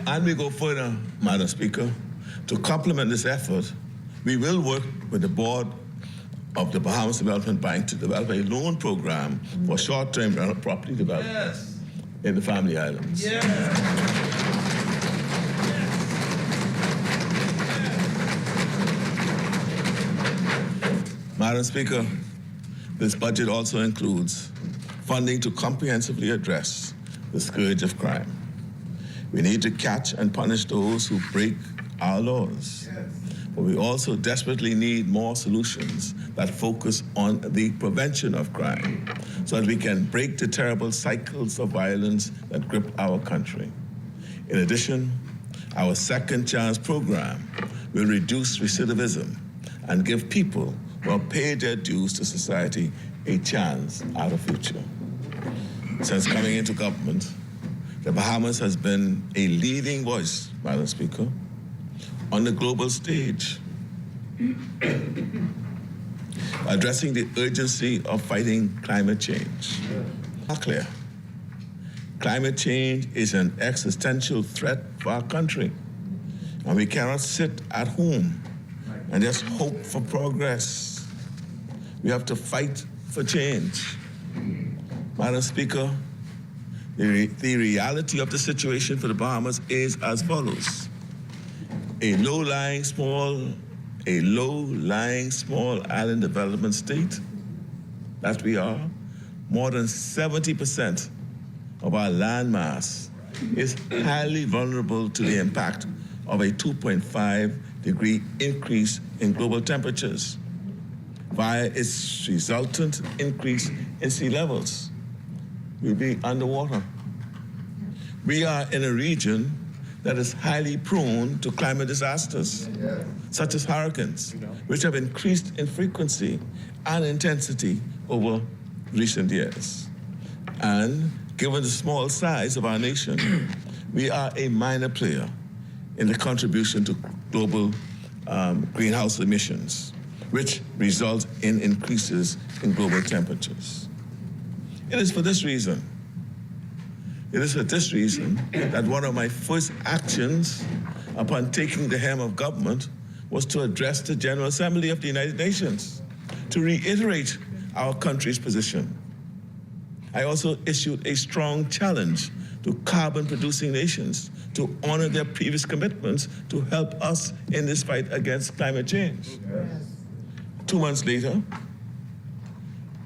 And we go further, Madam Speaker. To complement this effort, we will work with the board of the Bahamas Development Bank to develop a loan program for short-term rental property development in the Family Islands. Madam Speaker, this budget also includes funding to comprehensively address the scourge of crime. We need to catch and punish those who break our laws. But we also desperately need more solutions that focus on the prevention of crime so that we can break the terrible cycles of violence that grip our country. In addition, our Second Chance program will reduce recidivism and give people who have paid their dues to society a chance at a future. Since coming into government, the Bahamas has been a leading voice, Madam Speaker, on the global stage, addressing the urgency of fighting climate change. Clear. Climate change is an existential threat for our country, and we cannot sit at home and just hope for progress. We have to fight for change. Madam Speaker, the reality of the situation for the Bahamas is as follows. A low-lying small island development state that we are, more than 70% of our land mass is highly vulnerable to the impact of a 2.5-degree increase in global temperatures via its resultant increase in sea levels. We'll be underwater. We are in a region that is highly prone to climate disasters, such as hurricanes, which have increased in frequency and intensity over recent years. And given the small size of our nation, we are a minor player in the contribution to global greenhouse emissions, which result in increases in global temperatures. It is for this reason that one of my first actions upon taking the helm of government was to address the General Assembly of the United Nations to reiterate our country's position. I also issued a strong challenge to carbon-producing nations to honor their previous commitments to help us in this fight against climate change. 2 months later,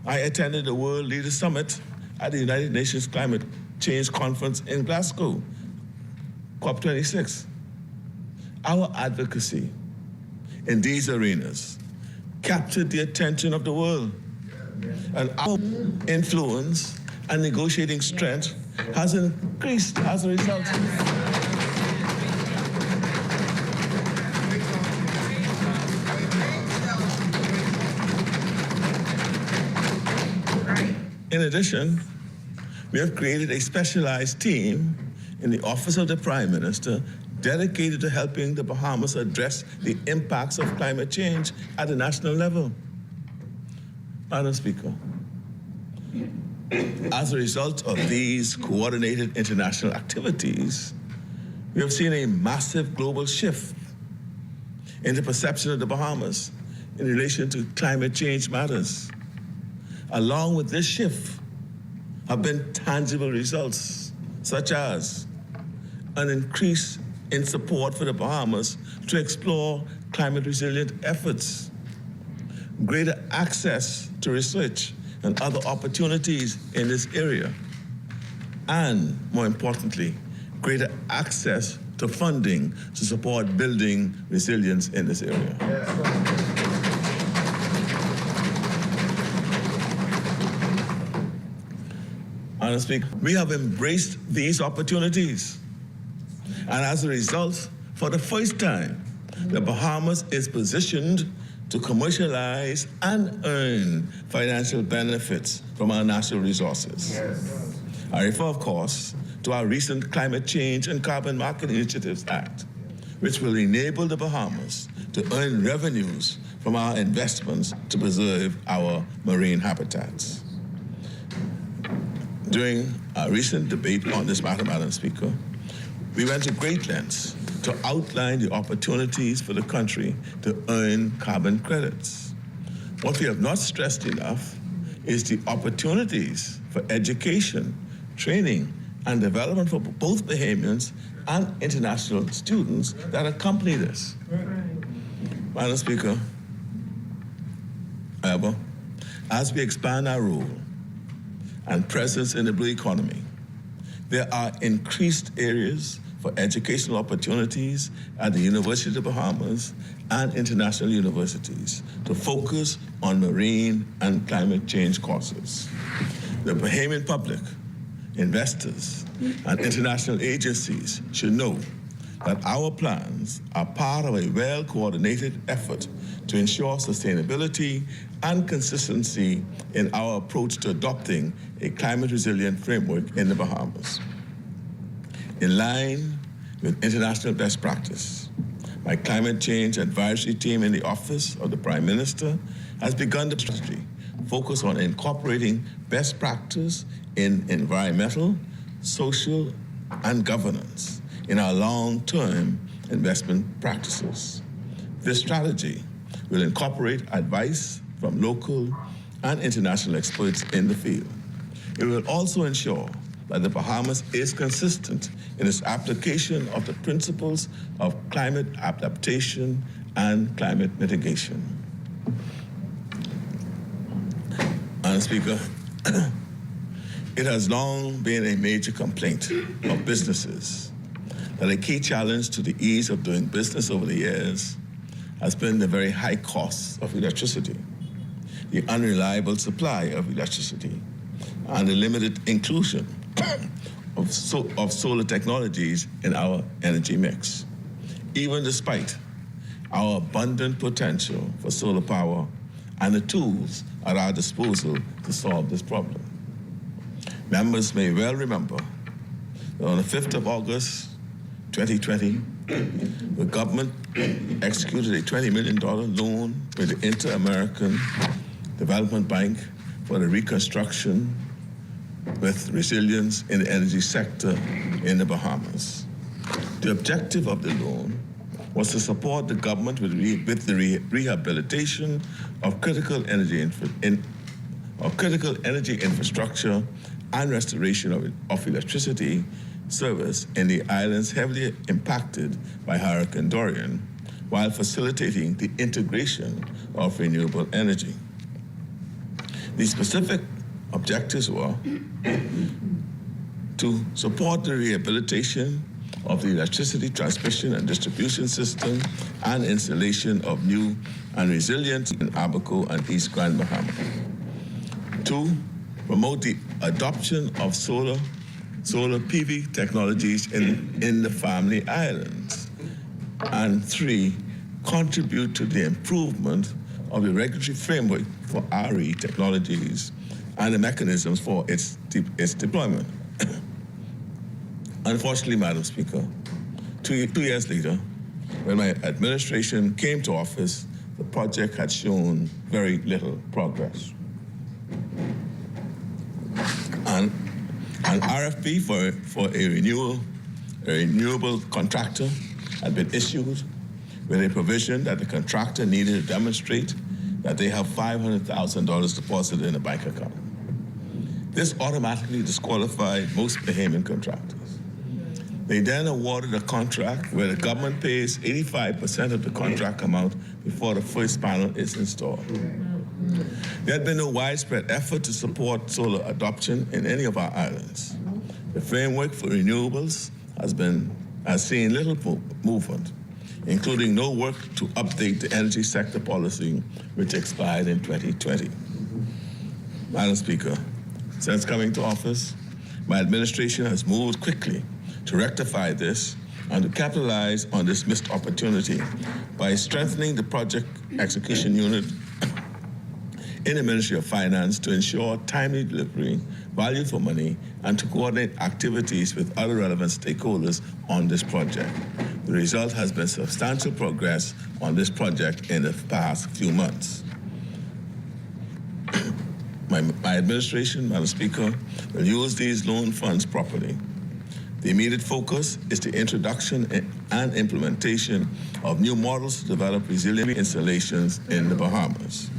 I attended the World Leaders Summit at the United Nations Climate Change Conference in Glasgow, COP26. Our advocacy in these arenas captured the attention of the world, and our influence and negotiating strength has increased as a result. In addition, we have created a specialized team in the Office of the Prime Minister dedicated to helping the Bahamas address the impacts of climate change at the national level. Madam Speaker, as a result of these coordinated international activities, we have seen a massive global shift in the perception of the Bahamas in relation to climate change matters. Along with this shift have been tangible results, such as an increase in support for the Bahamas to explore climate resilient efforts, greater access to research and other opportunities in this area, and more importantly, greater access to funding to support building resilience in this area. Madam Speaker, we have embraced these opportunities. And as a result, for the first time, the Bahamas is positioned to commercialize and earn financial benefits from our natural resources. Yes. I refer, of course, to our recent Climate Change and Carbon Market Initiatives Act, which will enable the Bahamas to earn revenues from our investments to preserve our marine habitats. During our recent debate on this matter, Madam Speaker, we went to great lengths to outline the opportunities for the country to earn carbon credits. What we have not stressed enough is the opportunities for education, training, and development for both Bahamians and international students that accompany this. Madam Speaker, however, as we expand our role and presence in the blue economy, there are increased areas for educational opportunities at the University of the Bahamas and international universities to focus on marine and climate change courses. The Bahamian public, investors, and international agencies should know that our plans are part of a well-coordinated effort to ensure sustainability and consistency in our approach to adopting a climate-resilient framework in the Bahamas. In line with international best practice, my climate change advisory team in the Office of the Prime Minister has begun the strategy focused on incorporating best practice in environmental, social, and governance in our long-term investment practices. This strategy will incorporate advice from local and international experts in the field. It will also ensure that the Bahamas is consistent in its application of the principles of climate adaptation and climate mitigation. Madam Speaker, it has long been a major complaint of businesses that a key challenge to the ease of doing business over the years has been the very high cost of electricity, the unreliable supply of electricity, and the limited inclusion of solar technologies in our energy mix, even despite our abundant potential for solar power and the tools at our disposal to solve this problem. Members may well remember that on the 5th of August, 2020, the government executed a $20 million loan with the Inter-American Development Bank for the reconstruction with resilience in the energy sector in the Bahamas. The objective of the loan was to support the government with the rehabilitation of critical energy infrastructure and restoration of electricity service in the islands heavily impacted by Hurricane Dorian, while facilitating the integration of renewable energy. The specific objectives were to support the rehabilitation of the electricity transmission and distribution system and installation of new and resilient in Abaco and East Grand Bahama. 2, promote the adoption of solar PV technologies in the family islands. And 3, contribute to the improvement of the regulatory framework for RE technologies and the mechanisms for its deployment. Unfortunately, Madam Speaker, 2 years later, when my administration came to office, the project had shown very little progress. And an RFP for a renewable contractor had been issued with a provision that the contractor needed to demonstrate that they have $500,000 deposited in a bank account. This automatically disqualified most Bahamian contractors. They then awarded a contract where the government pays 85% of the contract amount before the first panel is installed. There had been no widespread effort to support solar adoption in any of our islands. The framework for renewables has seen little movement, including no work to update the energy sector policy, which expired in 2020. Madam Speaker, since coming to office, my administration has moved quickly to rectify this and to capitalize on this missed opportunity by strengthening the project execution unit in the Ministry of Finance to ensure timely delivery, value for money, and to coordinate activities with other relevant stakeholders on this project. The result has been substantial progress on this project in the past few months. My administration, Madam Speaker, will use these loan funds properly. The immediate focus is the introduction and implementation of new models to develop resilient installations in the Bahamas.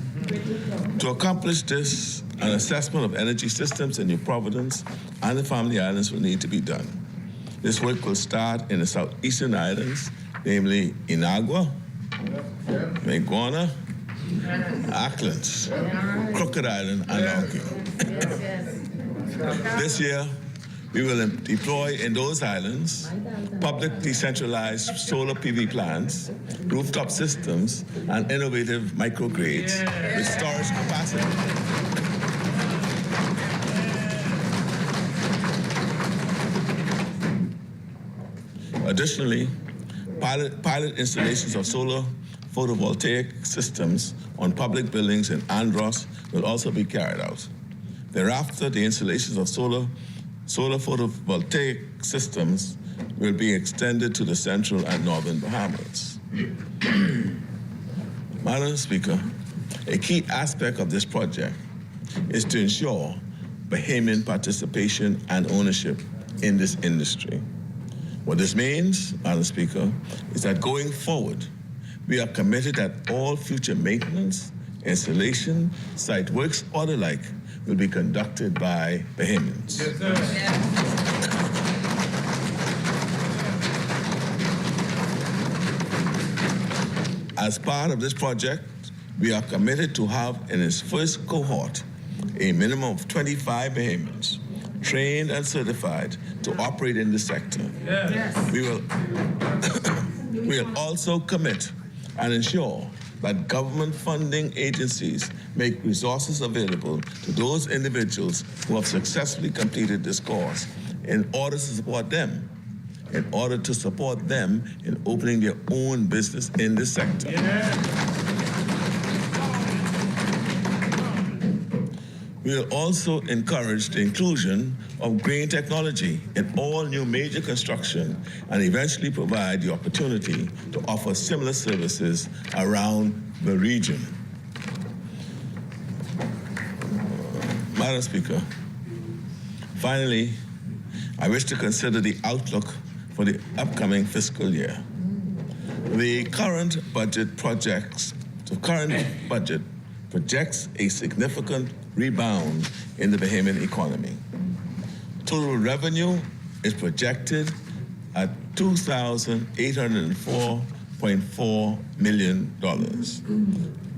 To accomplish this, an assessment of energy systems in New Providence and the Family Islands will need to be done. This work will start in the southeastern islands, namely Inagua, Maguana, Auckland, Crooked Island, and Long. This year, we will deploy in those islands public decentralized solar PV plants, rooftop systems, and innovative microgrids with storage capacity. Additionally, pilot installations of solar photovoltaic systems on public buildings in Andros will also be carried out. Thereafter, the installations of solar photovoltaic systems will be extended to the central and northern Bahamas. Madam Speaker, a key aspect of this project is to ensure Bahamian participation and ownership in this industry. What this means, Madam Speaker, is that going forward, we are committed that all future maintenance, installation, site works, or the like will be conducted by Bahamians. Yes, sir. As part of this project, we are committed to have in its first cohort a minimum of 25 Bahamians trained and certified to operate in the sector. Yes. We will also commit and ensure that government funding agencies make resources available to those individuals who have successfully completed this course in order to support them in opening their own business in this sector. Yeah. We will also encourage the inclusion of green technology in all new major construction and eventually provide the opportunity to offer similar services around the region. Madam Speaker, finally, I wish to consider the outlook for the upcoming fiscal year. The current budget projects a significant rebound in the Bahamian economy. Total revenue is projected at $2,804.4 million,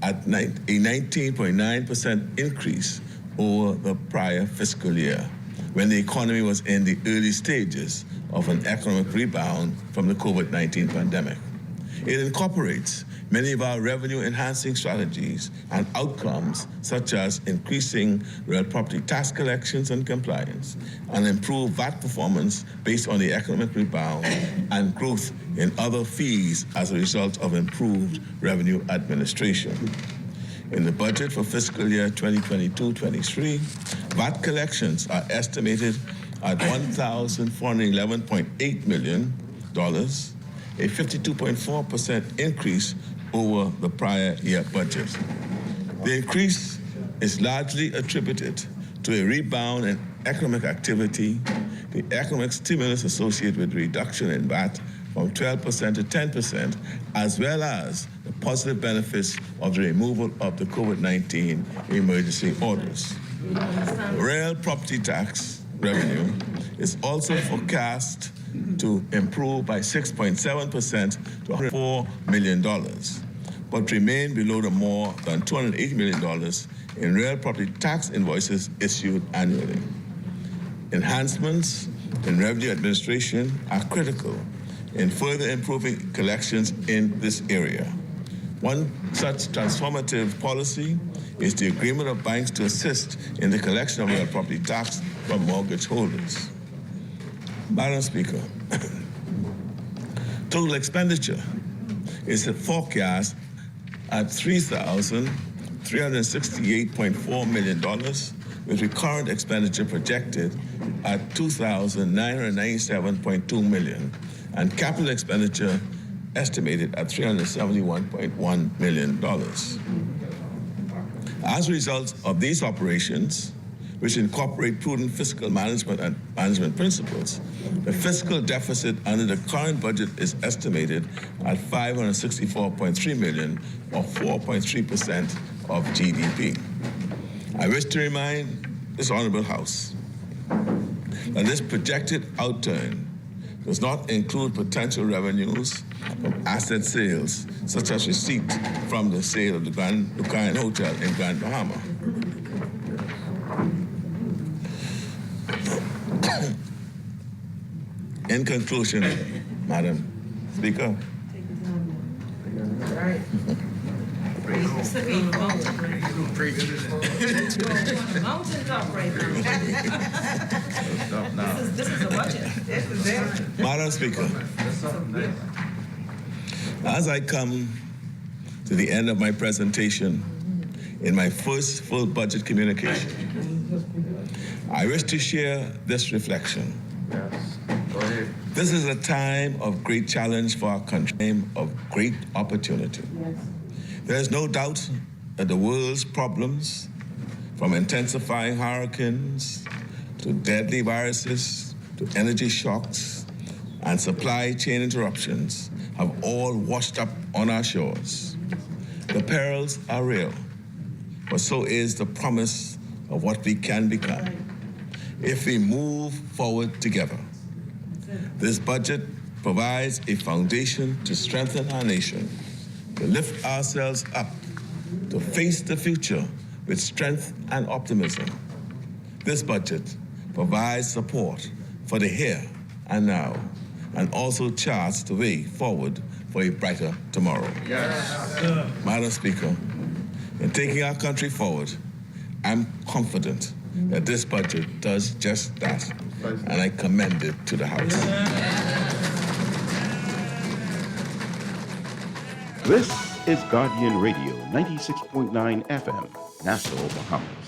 at a 19.9% increase over the prior fiscal year, when the economy was in the early stages of an economic rebound from the COVID-19 pandemic. It incorporates many of our revenue-enhancing strategies and outcomes, such as increasing real property tax collections and compliance, and improved VAT performance based on the economic rebound, and growth in other fees as a result of improved revenue administration. In the budget for fiscal year 2022-23, VAT collections are estimated at $1,411.8 million, a 52.4% increase over the prior year budget. The increase is largely attributed to a rebound in economic activity, the economic stimulus associated with reduction in VAT from 12% to 10%, as well as the positive benefits of the removal of the COVID-19 emergency orders. Real property tax revenue is also forecast to improve by 6.7% to $104 million, but remain below the more than $280 million in real property tax invoices issued annually. Enhancements in revenue administration are critical in further improving collections in this area. One such transformative policy is the agreement of banks to assist in the collection of real property tax from mortgage holders. Madam Speaker, total expenditure is forecast at $3,368.4 million, with recurrent expenditure projected at $2,997.2 million, and capital expenditure estimated at $371.1 million. As a result of these operations, which incorporate prudent fiscal management and management principles, the fiscal deficit under the current budget is estimated at $564.3 million, or 4.3% of GDP. I wish to remind this Honorable House that this projected outturn does not include potential revenues from asset sales, such as receipt from the sale of the Grand Lucayan Hotel in Grand Bahama. In conclusion, Madam Speaker, Mountain top right now. This is a budget. Madam Speaker, as I come to the end of my presentation in my first full budget communication, I wish to share this reflection. This is a time of great challenge for our country, a time of great opportunity. There is no doubt that the world's problems, from intensifying hurricanes to deadly viruses to energy shocks and supply chain interruptions, have all washed up on our shores. The perils are real, but so is the promise of what we can become if we move forward together. This budget provides a foundation to strengthen our nation, to lift ourselves up, to face the future with strength and optimism. This budget provides support for the here and now, and also charts the way forward for a brighter tomorrow. Yes. Madam Speaker, in taking our country forward, I'm confident that this budget does just that, and I commend it to the House. This is Guardian Radio 96.9 FM, Nassau, Bahamas.